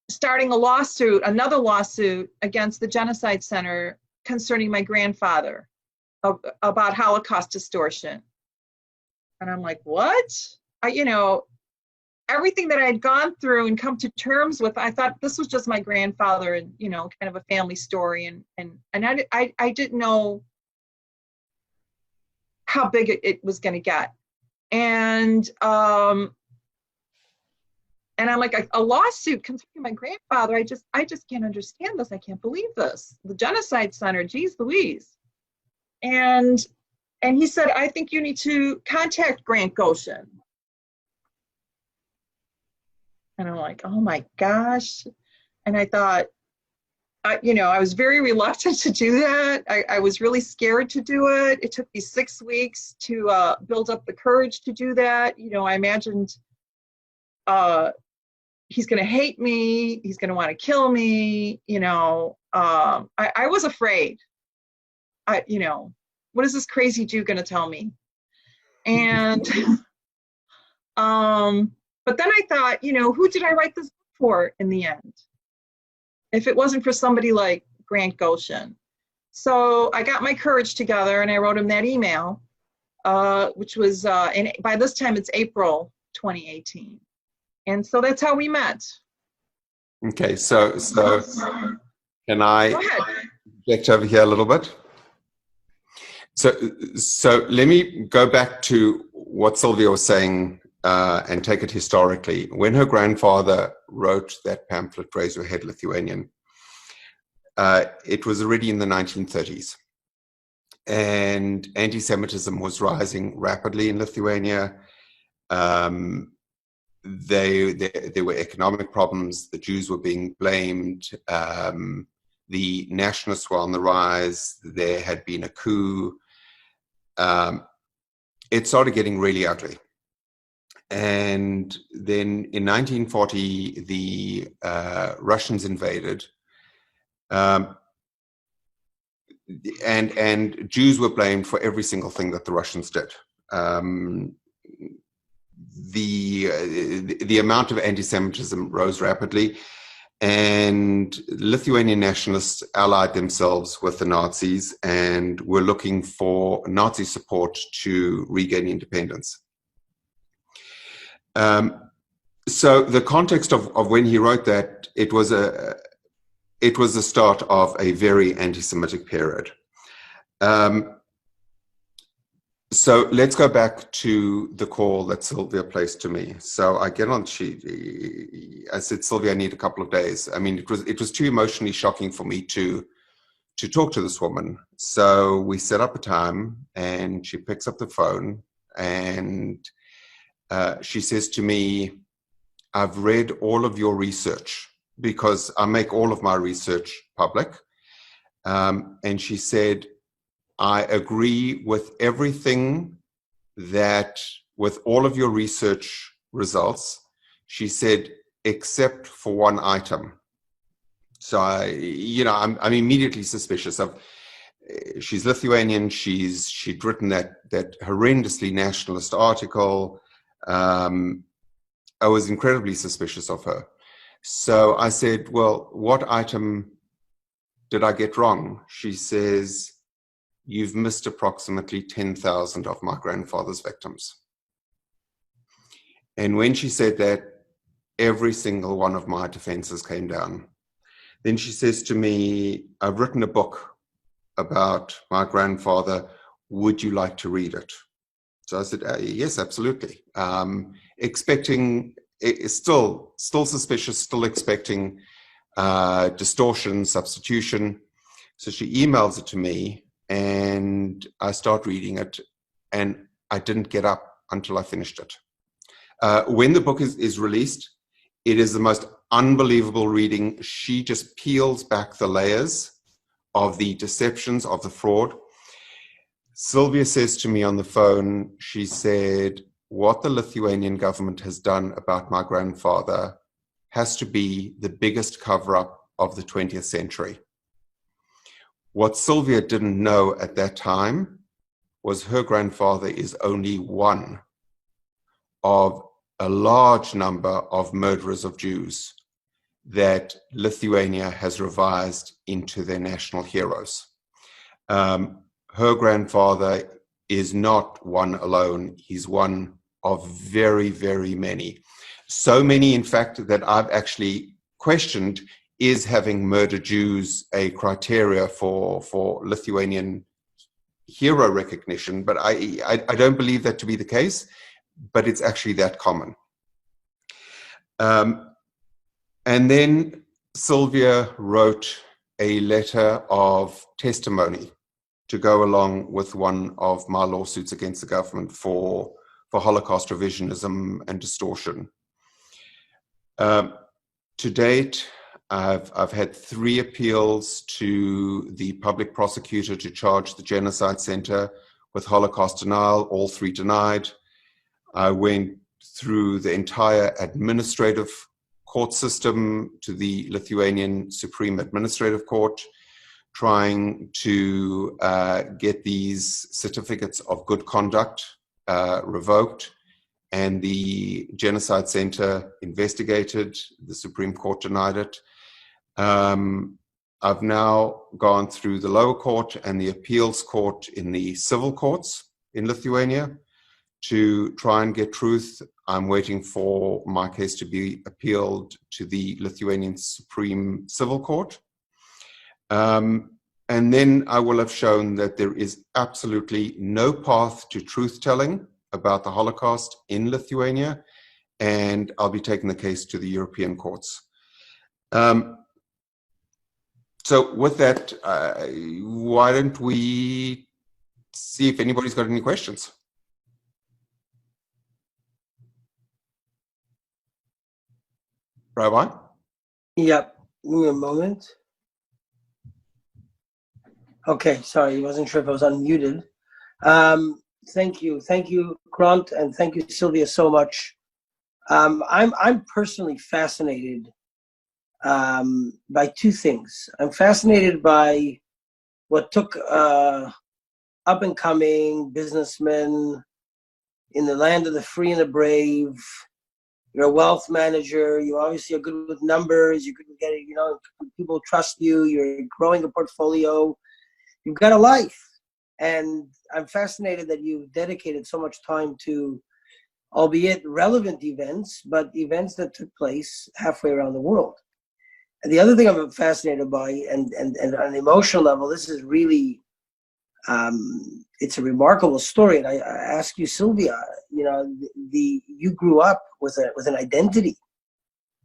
starting another lawsuit against the Genocide Center concerning my grandfather about Holocaust distortion. And I'm like, what? Everything that I had gone through and come to terms with, I thought this was just my grandfather and, kind of a family story. And I didn't know how big it was going to get. And I'm like, a lawsuit concerning my grandfather. I just can't understand this. I can't believe this. The Genocide Center, geez Louise. And he said, I think you need to contact Grant Gochin. And I'm like, oh my gosh. And I thought, I was very reluctant to do that. I was really scared to do it. It took me 6 weeks to build up the courage to do that. I imagined he's going to hate me. He's going to want to kill me. I was afraid. What is this crazy Jew going to tell me? And but then I thought, who did I write this book for in the end? If it wasn't for somebody like Grant Gochin. So I got my courage together and I wrote him that email, which was, by this time it's April 2018. And so that's how we met. Okay, so can I project over here a little bit? So let me go back to what Sylvia was saying and take it historically. When her grandfather wrote that pamphlet, Raise Your Head, Lithuanian, it was already in the 1930s. And anti-Semitism was rising rapidly in Lithuania. There were economic problems. The Jews were being blamed. The nationalists were on the rise. There had been a coup. It started getting really ugly. And then in 1940, the Russians invaded, and Jews were blamed for every single thing that the Russians did. The amount of anti-Semitism rose rapidly, and Lithuanian nationalists allied themselves with the Nazis and were looking for Nazi support to regain independence. So the context of when he wrote that, it was the start of a very anti-Semitic period. So let's go back to the call that Sylvia placed to me. So I get on, I said, Sylvia, I need a couple of days. I mean, it was too emotionally shocking for me to talk to this woman. So we set up a time, and she picks up the phone, and she says to me, I've read all of your research, because I make all of my research public. And she said, I agree with everything with all of your research results. She said, except for one item. So I'm immediately suspicious of. She's Lithuanian. She'd written that horrendously nationalist article. I was incredibly suspicious of her. So I said, well, what item did I get wrong? She says, you've missed approximately 10,000 of my grandfather's victims. And when she said that, every single one of my defenses came down. Then she says to me, I've written a book about my grandfather. Would you like to read it? So I said, yes, absolutely. Expecting, still suspicious, still expecting distortion, substitution. So she emails it to me, and I start reading it, and I didn't get up until I finished it. When the book is released, it is the most unbelievable reading. She just peels back the layers of the deceptions, of the fraud. Sylvia says to me on the phone, she said, what the Lithuanian government has done about my grandfather has to be the biggest cover-up of the 20th century. What Sylvia didn't know at that time was her grandfather is only one of a large number of murderers of Jews that Lithuania has revised into their national heroes. Her grandfather is not one alone. He's one of very, very many. So many, in fact, that I've actually questioned, is having murdered Jews a criteria for Lithuanian hero recognition? But I don't believe that to be the case, but it's actually that common. And then Sylvia wrote a letter of testimony to go along with one of my lawsuits against the government for Holocaust revisionism and distortion. To date, I've had 3 appeals to the public prosecutor to charge the Genocide Center with Holocaust denial, all 3 denied. I went through the entire administrative court system to the Lithuanian Supreme Administrative Court, trying to get these certificates of good conduct revoked, and the Genocide Center investigated. The Supreme Court denied it. I've now gone through the lower court and the appeals court in the civil courts in Lithuania to try and get truth. I'm waiting for my case to be appealed to the Lithuanian Supreme Civil Court. And then I will have shown that there is absolutely no path to truth-telling about the Holocaust in Lithuania, and I'll be taking the case to the European courts. So with that, why don't we see if anybody's got any questions? Rabbi? Yep, give me a moment. Okay, sorry, I wasn't sure if I was unmuted. Thank you, Grant, and thank you, Sylvia, so much. I'm personally fascinated by 2 things. I'm fascinated by what took up-and-coming businessmen in the land of the free and the brave. You're a wealth manager. You obviously are good with numbers. You're good with getting, people trust you. You're growing a portfolio. You've got a life. And I'm fascinated that you've dedicated so much time to, albeit relevant events, but events that took place halfway around the world. And the other thing I'm fascinated by, and on an emotional level, this is really it's a remarkable story. And I ask you, Sylvia, you know, you grew up with an identity.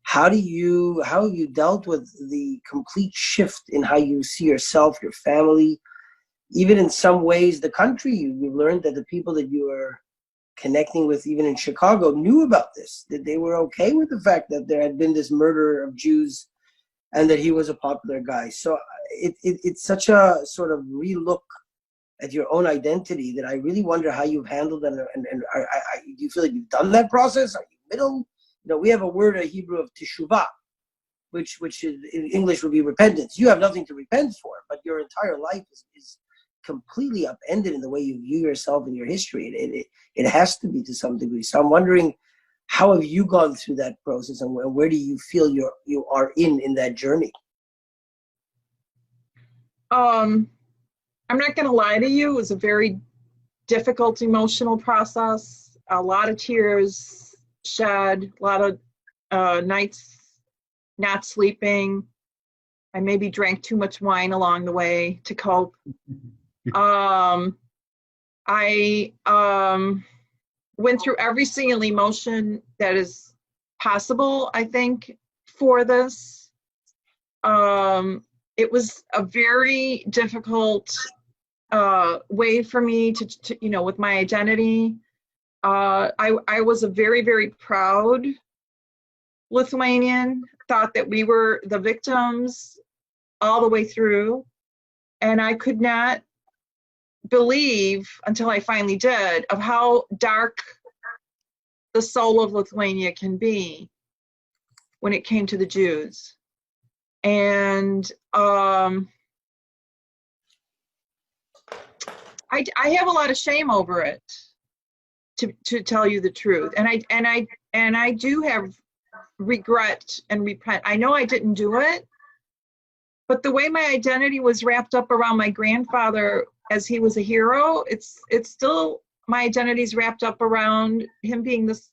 How have you dealt with the complete shift in how you see yourself, your family, even in some ways the country? You learned that the people that you were connecting with, even in Chicago, knew about this, that they were okay with the fact that there had been this murder of Jews and that he was a popular guy. So it's such a sort of relook at your own identity that I really wonder how you've handled it. And do you feel like you've done that process? Are you middle? You know, we have a word in Hebrew of teshuvah, which is, in English would be repentance. You have nothing to repent for, but your entire life is completely upended in the way you view yourself and your history. It has to be to some degree. So I'm wondering, how have you gone through that process, and where do you feel you are in that journey? I'm not going to lie to you. It was a very difficult emotional process. A lot of tears shed, a lot of nights not sleeping. I maybe drank too much wine along the way to cope. I went through every single emotion that is possible, I think, for this. It was a very difficult way for me to, you know, with my identity. I was a very, very proud Lithuanian, thought that we were the victims all the way through. And I could not believe, until I finally did, of how dark the soul of Lithuania can be when it came to the Jews. And I have a lot of shame over it, to tell you the truth. And I do have regret and repent. I know I didn't do it, but the way my identity was wrapped up around my grandfather as he was a hero, it's still, my identity's wrapped up around him being this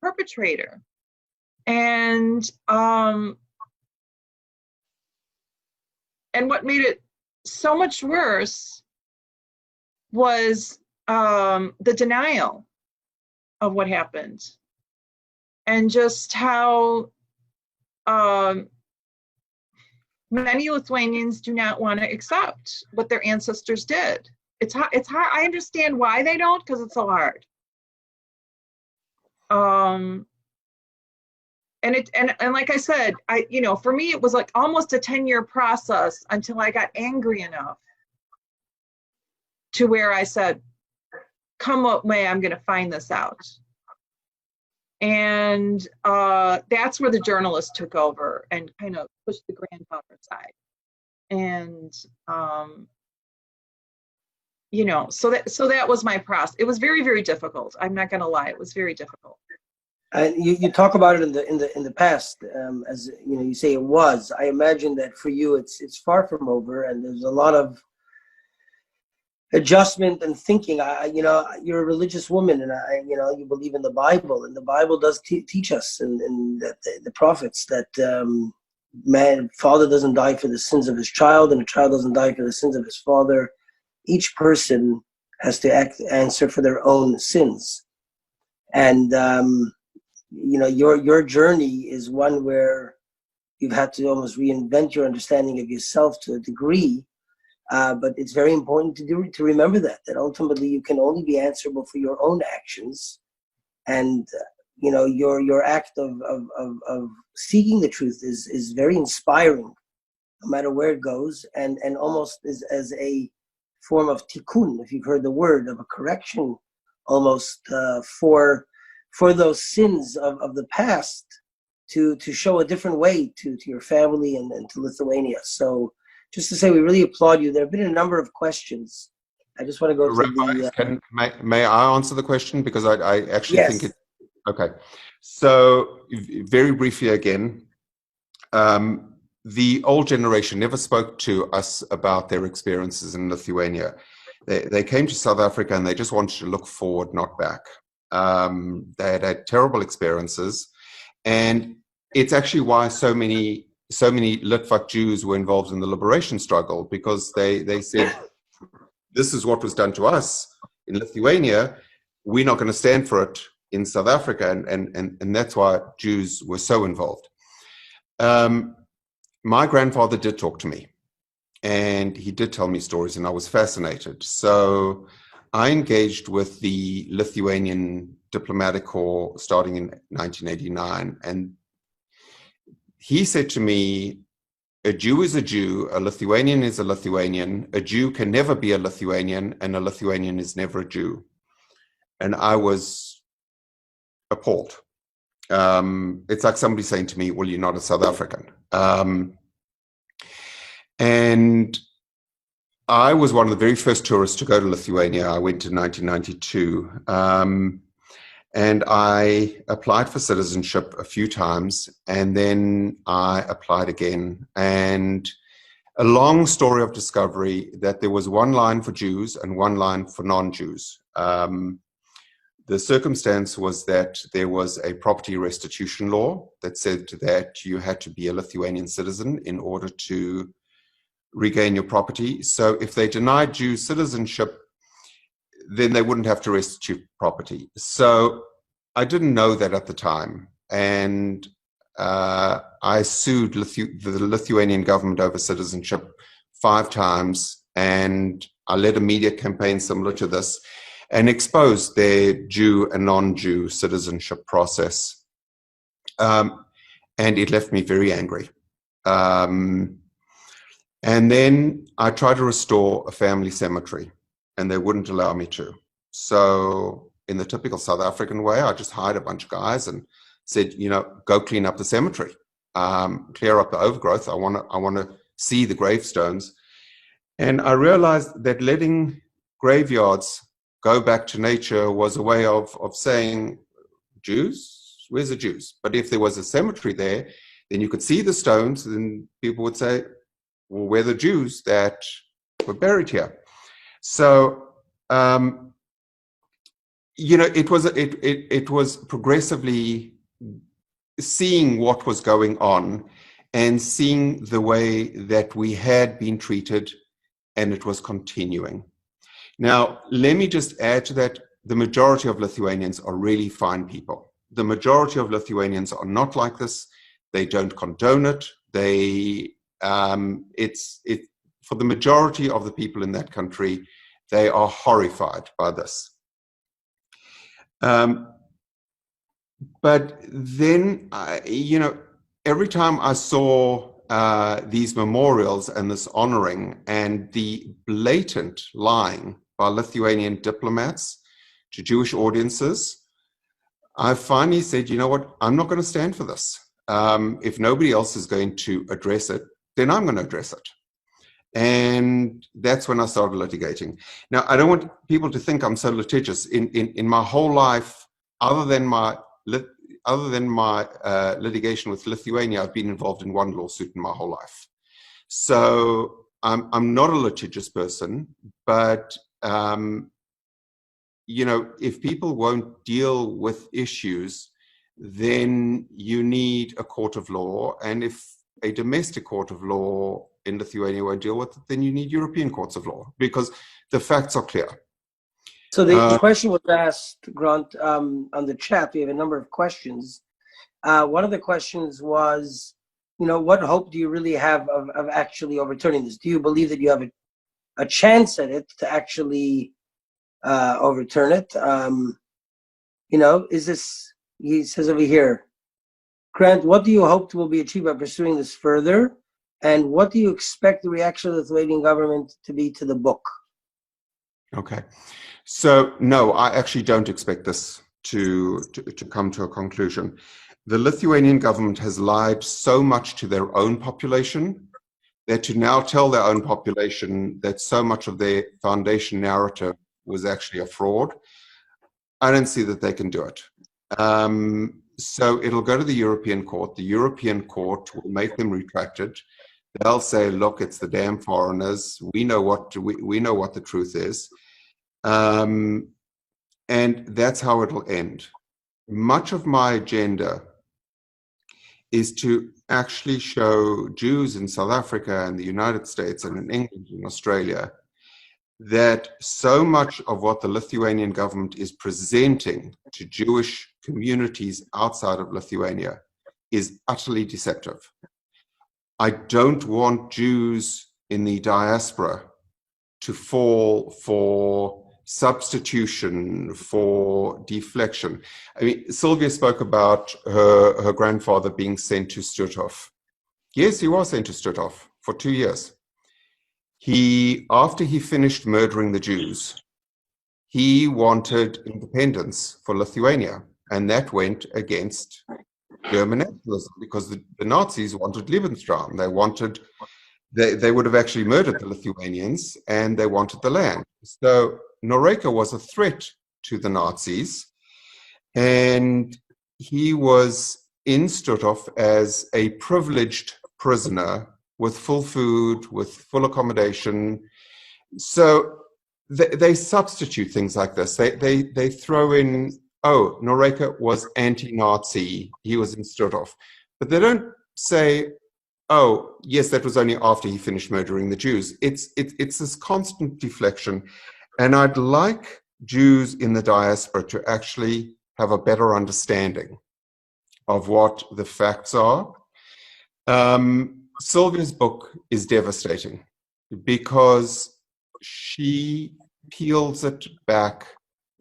perpetrator. And what made it so much worse was the denial of what happened, and just how many Lithuanians do not want to accept what their ancestors did. It's hard. I understand why they don't, because it's so hard. And like I said, for me, it was like almost a 10-year process until I got angry enough to where I said, come what may, I'm going to find this out. And that's where the journalist took over and kind of pushed the grandfather aside. And, so that was my process. It was very, very difficult. I'm not going to lie. It was very difficult. And you talk about it in the past, as you say it was. I imagine that for you, it's far from over, and there's a lot of adjustment and thinking. You're a religious woman, and you believe in the Bible, and the Bible does teach us, and that the prophets, that father doesn't die for the sins of his child, and a child doesn't die for the sins of his father. Each person has to answer for their own sins, and your journey is one where you've had to almost reinvent your understanding of yourself to a degree. But it's very important to remember that ultimately you can only be answerable for your own actions, and your act of seeking the truth is very inspiring, no matter where it goes, and almost as a form of tikkun, if you've heard the word, of a correction, almost for those sins of the past, to show a different way to your family and to Lithuania. So just to say, we really applaud you. There have been a number of questions. I just want to go to may I answer the question? Because I actually yes. think it. Okay. So very briefly again, the old generation never spoke to us about their experiences in Lithuania. They came to South Africa and they just wanted to look forward, not back. They had terrible experiences, and it's actually why so many Litvak Jews were involved in the liberation struggle, because they said, this is what was done to us in Lithuania, we're not going to stand for it in South Africa, and that's why Jews were so involved. My grandfather did talk to me, and he did tell me stories, and I was fascinated. So I engaged with the Lithuanian diplomatic corps starting in 1989, and he said to me, a Jew is a Jew, a Lithuanian is a Lithuanian, a Jew can never be a Lithuanian, and a Lithuanian is never a Jew. And I was appalled. It's like somebody saying to me, well, you're not a South African. And I was one of the very first tourists to go to Lithuania. I went in 1992. And I applied for citizenship a few times, and then I applied again. And a long story of discovery that there was one line for Jews and one line for non-Jews. The circumstance was that there was a property restitution law that said that you had to be a Lithuanian citizen in order to regain your property. So if they denied Jews citizenship, then they wouldn't have to restitute property. So I didn't know that at the time. And I sued the Lithuanian government over citizenship 5 times. And I led a media campaign similar to this and exposed their Jew and non-Jew citizenship process. And it left me very angry. And then I tried to restore a family cemetery, and they wouldn't allow me to. So in the typical South African way, I just hired a bunch of guys and said, go clean up the cemetery, clear up the overgrowth. I want to see the gravestones. And I realized that letting graveyards go back to nature was a way of saying, Jews, where's the Jews? But if there was a cemetery there, then you could see the stones, and people would say, well, where are the Jews that were buried here? So, it was progressively seeing what was going on and seeing the way that we had been treated, and it was continuing. Now, let me just add to that, the majority of Lithuanians are really fine people. The majority of Lithuanians are not like this. They don't condone it. For the majority of the people in that country, they are horrified by this. But then, every time I saw these memorials and this honoring and the blatant lying by Lithuanian diplomats to Jewish audiences, I finally said, you know what, I'm not going to stand for this. If nobody else is going to address it, then I'm going to address it. And that's when I started litigating. Now, I don't want people to think I'm so litigious. In my whole life, other than my litigation with Lithuania, I've been involved in one lawsuit in my whole life. So I'm not a litigious person, but if people won't deal with issues, then you need a court of law. And if a domestic court of law in Lithuania won't deal with it, then you need European courts of law, because the facts are clear. So the question was asked, Grant, on the chat. We have a number of questions. One of the questions was, what hope do you really have of actually overturning this? Do you believe that you have a chance at it to actually overturn it? Is this, he says over here, Grant, what do you hope will be achieved by pursuing this further? And what do you expect the reaction of the Lithuanian government to be to the book? Okay. So, no, I actually don't expect this to come to a conclusion. The Lithuanian government has lied so much to their own population that to now tell their own population that so much of their foundation narrative was actually a fraud, I don't see that they can do it. So it'll go to the European court. The European court will make them retract it. They'll say, look, it's the damn foreigners. We know what the truth is. And that's how it'll end. Much of my agenda is to actually show Jews in South Africa and the United States and in England and Australia that so much of what the Lithuanian government is presenting to Jewish communities outside of Lithuania is utterly deceptive. I don't want Jews in the diaspora to fall for substitution, for deflection. I mean, Sylvia spoke about her grandfather being sent to Stutthof. Yes, he was sent to Stutthof for 2 years. After he finished murdering the Jews, he wanted independence for Lithuania, and that went against German nationalism because the Nazis wanted Lebensraum. They would have actually murdered the Lithuanians, and they wanted the land. So Noreika was a threat to the Nazis, and he was in Stutthof as a privileged prisoner with full food, with full accommodation. So they substitute things like this. They throw in, oh, Noreika was anti-Nazi, he was in Stutthof. But they don't say, oh, yes, that was only after he finished murdering the Jews. It's this constant deflection. And I'd like Jews in the diaspora to actually have a better understanding of what the facts are. Sylvia's book is devastating because she peels it back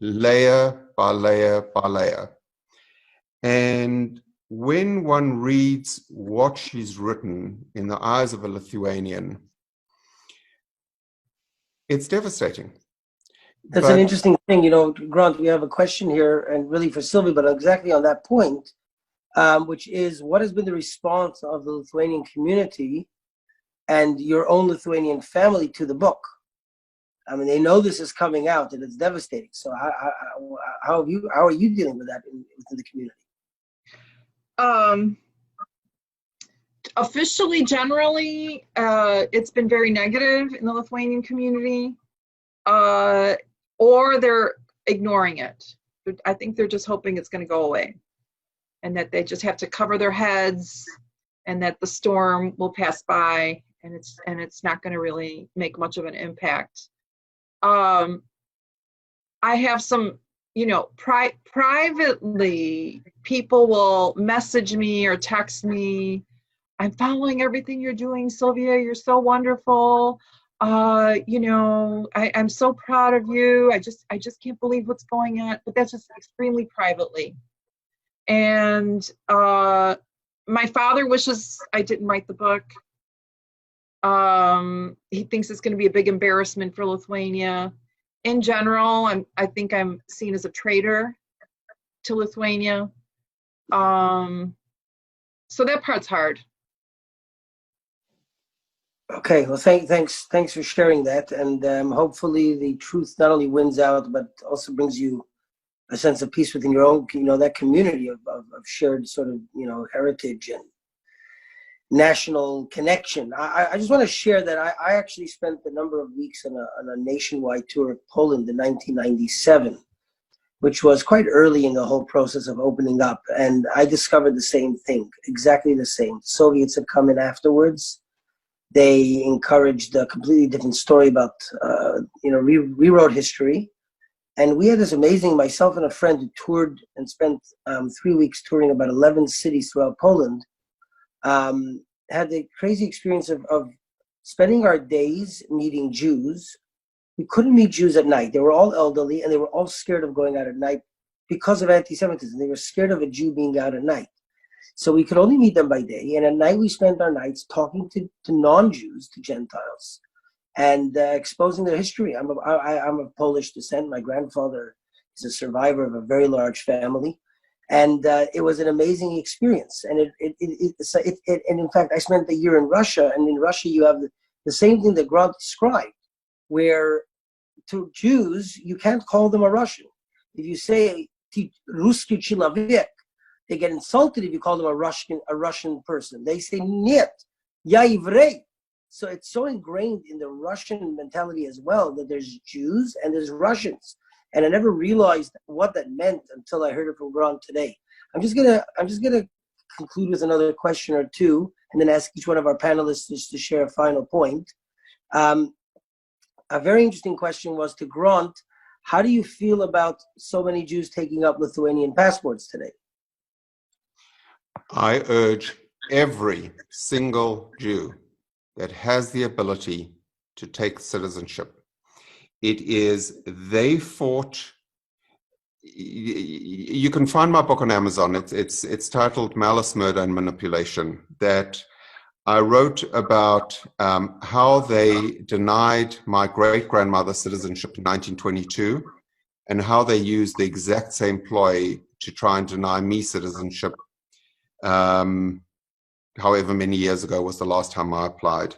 layer by layer by layer. And when one reads what she's written in the eyes of a Lithuanian, it's devastating. That's an interesting thing. You know, Grant, we have a question here, and really for Sylvia, but exactly on that point, which is what has been the response of the Lithuanian community and your own Lithuanian family to the book? I mean, they know this is coming out and it's devastating. So how are you dealing with that within the community? Officially, generally, it's been very negative in the Lithuanian community, or they're ignoring it. I think they're just hoping it's going to go away, and that they just have to cover their heads, and that the storm will pass by, and it's not going to really make much of an impact. I have some, privately, people will message me or text me, I'm following everything you're doing, Sylvia, you're so wonderful. I'm so proud of you. I just can't believe what's going on. But that's just extremely privately. And my father wishes I didn't write the book. He thinks it's going to be a big embarrassment for Lithuania. In general, I think I'm seen as a traitor to Lithuania. So that part's hard. Okay, well, thanks for sharing that, and hopefully the truth not only wins out, but also brings you a sense of peace within your own, that community of shared sort of, heritage and national connection. I just want to share that I actually spent a number of weeks on a nationwide tour of Poland in 1997, which was quite early in the whole process of opening up, and I discovered the same thing, exactly the same. Soviets had come in afterwards. They encouraged a completely different story about, rewrote history. And we had this amazing, myself and a friend who toured and spent 3 weeks touring about 11 cities throughout Poland, had the crazy experience of spending our days meeting Jews. We couldn't meet Jews at night. They were all elderly and they were all scared of going out at night because of anti-Semitism. They were scared of a Jew being out at night. So we could only meet them by day, and at night we spent our nights talking to non-Jews, to Gentiles, and exposing their history. I'm of Polish descent. My grandfather is a survivor of a very large family, and it was an amazing experience. And and in fact, I spent a year in Russia, and in Russia you have the same thing that Grant described, where to Jews you can't call them a Russian. If you say "Ruski человек," they get insulted if you call them a Russian person. They say "Нет, я еврей." So it's so ingrained in the Russian mentality as well that there's Jews and there's Russians, and I never realized what that meant until I heard it from Grant today. I'm just gonna conclude with another question or two, and then ask each one of our panelists to share a final point. a very interesting question was to Grant, how do you feel about so many Jews taking up Lithuanian passports today? I urge every single Jew that has the ability to take citizenship. It is, they fought. You can find my book on Amazon. It's titled Malice, Murder, and Manipulation. That I wrote about how they denied my great-grandmother citizenship in 1922, and how they used the exact same ploy to try and deny me citizenship. However many years ago was the last time I applied.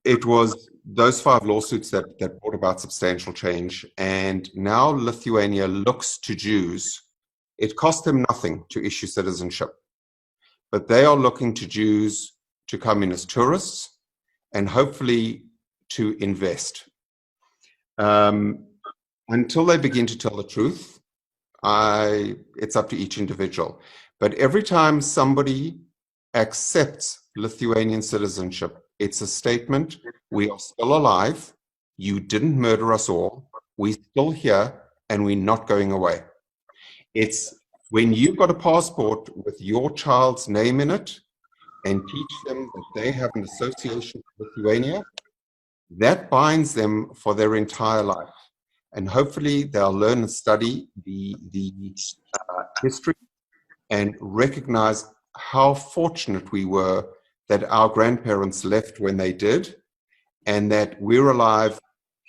It was those 5 lawsuits that brought about substantial change. And now Lithuania looks to Jews. It cost them nothing to issue citizenship, but they are looking to Jews to come in as tourists and hopefully to invest. Until they begin to tell the truth, it's up to each individual. But every time somebody accepts Lithuanian citizenship, it's a statement: we are still alive, you didn't murder us all, we're still here, and we're not going away. It's when you've got a passport with your child's name in it and teach them that they have an association with Lithuania, that binds them for their entire life. And hopefully they'll learn and study the history and recognize how fortunate we were that our grandparents left when they did, and that we're alive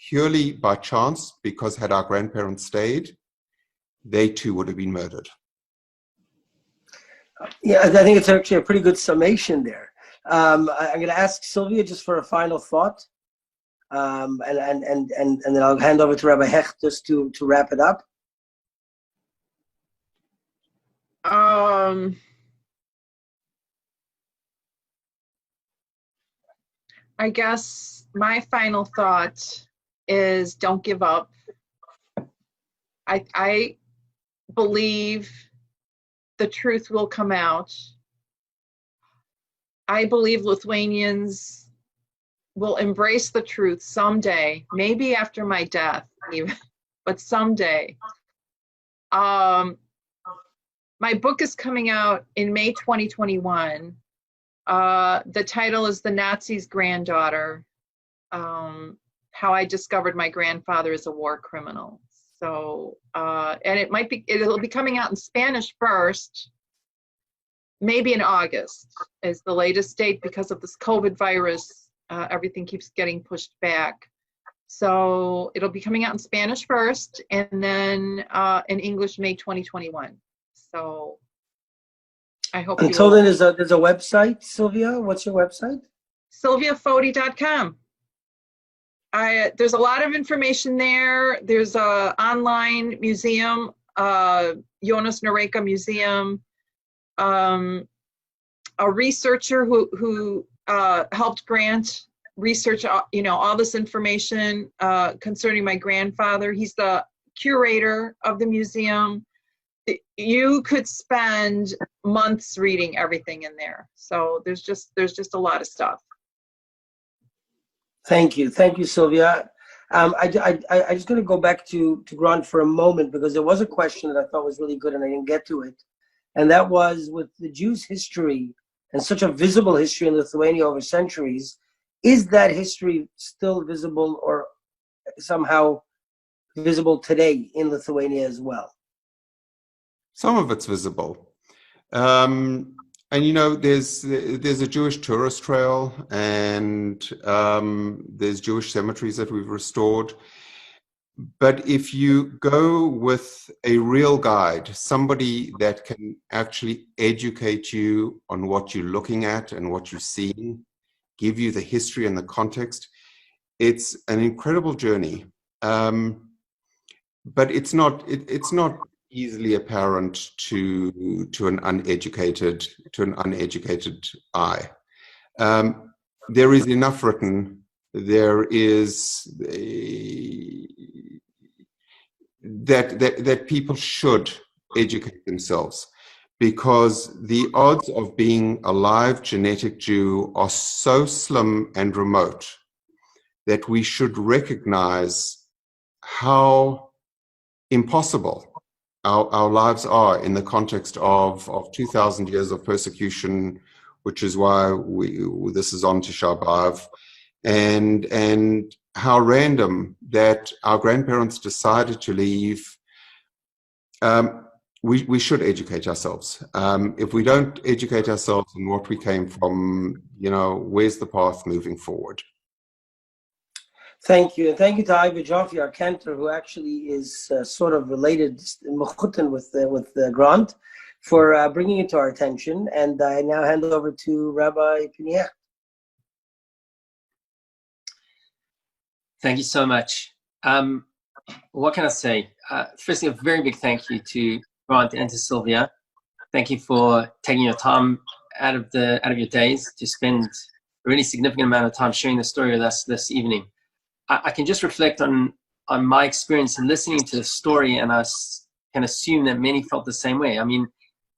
purely by chance, because had our grandparents stayed, they too would have been murdered. Yeah, I think it's actually a pretty good summation there. I'm going to ask Sylvia just for a final thought, and then I'll hand over to Rabbi Hecht just to wrap it up. I guess my final thought is don't give up. I believe the truth will come out. I believe Lithuanians will embrace the truth someday, maybe after my death, even, but someday. My book is coming out in May 2021. The title is The Nazi's Granddaughter, How I Discovered My Grandfather as a War Criminal. So, and it'll be coming out in Spanish first, maybe in August is the latest date, because of this COVID virus. Everything keeps getting pushed back. So it'll be coming out in Spanish first, and then in English, May 2021. So I hope until then, there's a website, Sylvia. What's your website? SylviaFoti.com. There's a lot of information there. There's a online museum, Jonas Noreika Museum. A researcher who helped Grant research, all this information concerning my grandfather. He's the curator of the museum. You could spend months reading everything in there. So there's just a lot of stuff. Thank you, Sylvia. I just going to go back to Grant for a moment, because there was a question that I thought was really good and I didn't get to it, and that was, with the Jews' history and such a visible history in Lithuania over centuries, is that history still visible or somehow visible today in Lithuania as well? Some of it's visible. And there's a Jewish tourist trail, and there's Jewish cemeteries that we've restored. But if you go with a real guide, somebody that can actually educate you on what you're looking at and what you're seeing, give you the history and the context, it's an incredible journey. But it's not easily apparent to an uneducated eye. There is enough written. There is that people should educate themselves, because the odds of being a live genetic Jew are so slim and remote that we should recognize how impossible our lives are in the context of 2,000 years of persecution, which is why this is on Tisha B'Av, and how random that our grandparents decided to leave. We should educate ourselves. If we don't educate ourselves in what we came from, where's the path moving forward? Thank you. And thank you to Ivy Jaffe, our cantor, who actually is sort of related with Grant, for bringing it to our attention. And I now hand over to Rabbi Pinier. Thank you so much. What can I say? Firstly, a very big thank you to Grant and to Sylvia. Thank you for taking your time out of your days to spend a really significant amount of time sharing the story with us this evening. I can just reflect on my experience in listening to the story, and I can assume that many felt the same way. I mean,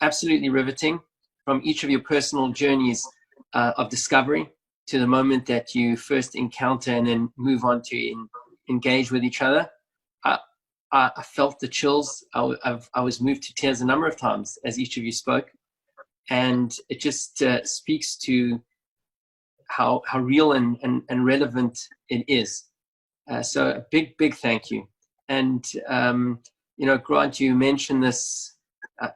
absolutely riveting from each of your personal journeys of discovery to the moment that you first encounter and then move on to engage with each other. I felt the chills. I was moved to tears a number of times as each of you spoke. And it just speaks to how real and relevant it is. So a big thank you. And, Grant, you mentioned this,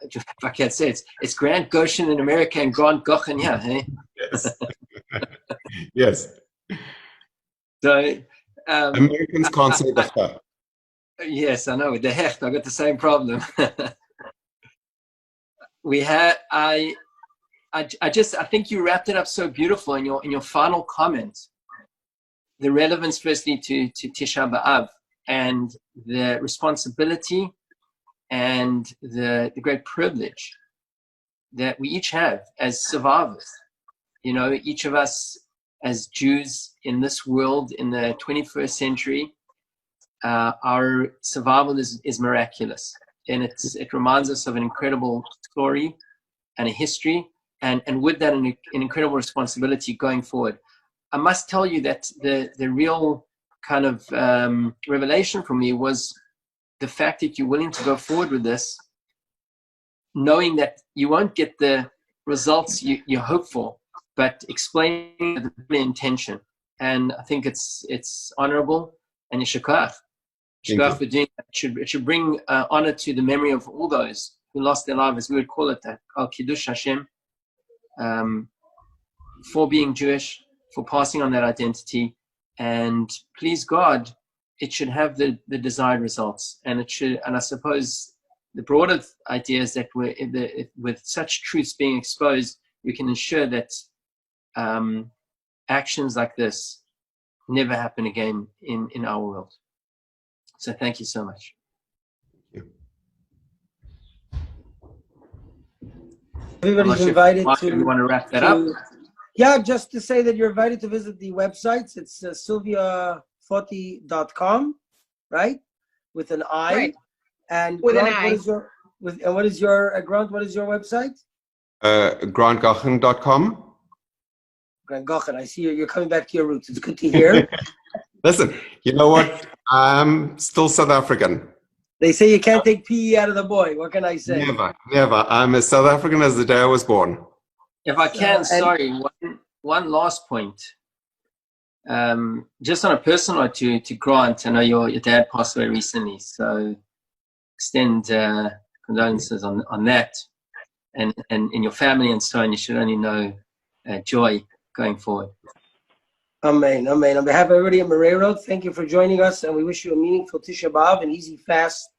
if I can't say it's Grant Gochin in America and Grant Gochin here, hey? Yes. Yes. So Americans can't say the stuff. Yes, I know. With the heft, I got the same problem. I think you wrapped it up so beautiful in your final comment. The relevance, firstly, to Tisha B'Av and the responsibility and the great privilege that we each have as survivors. Each of us as Jews in this world in the 21st century, our survival is miraculous. And it reminds us of an incredible story and a history, and with that, an incredible responsibility going forward. I must tell you that the real kind of revelation for me was the fact that you're willing to go forward with this, knowing that you won't get the results you hope for, but explaining the intention. And I think it's honorable, and yeshakach. Yeshakach for doing that. It should bring honor to the memory of all those who lost their lives, as we would call it, al kiddush Hashem, for being Jewish, for passing on that identity. And please God, it should have the desired results. And I suppose the broader idea is that with such truths being exposed, we can ensure that actions like this never happen again in our world. So thank you so much. Everybody's invited Mark, to. you want to wrap that up? Yeah, just to say that you're invited to visit the websites. It's sylviafoti.com, right? With an I. Right. And with Grant, an I. What is your Grant? What is your website? grantgochin.com. Grant Gochin. I see you're coming back to your roots. It's good to hear. Listen, you know what? I'm still South African. They say you can't take PE out of the boy. What can I say? Never. I'm as South African as the day I was born. If I can, sorry, one last point. Just on a personal note to Grant, I know your dad passed away recently, so extend condolences on that, and in your family and so on. You should only know joy going forward. Amen. On behalf of everybody at Marais Road, thank you for joining us, and we wish you a meaningful Tisha B'Av, an easy fast,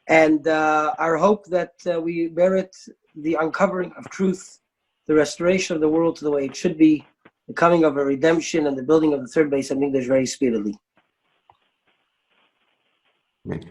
and our hope that we merit the uncovering of truth, the restoration of the world to the way it should be, the coming of a redemption, and the building of the third base of English very speedily. Amen.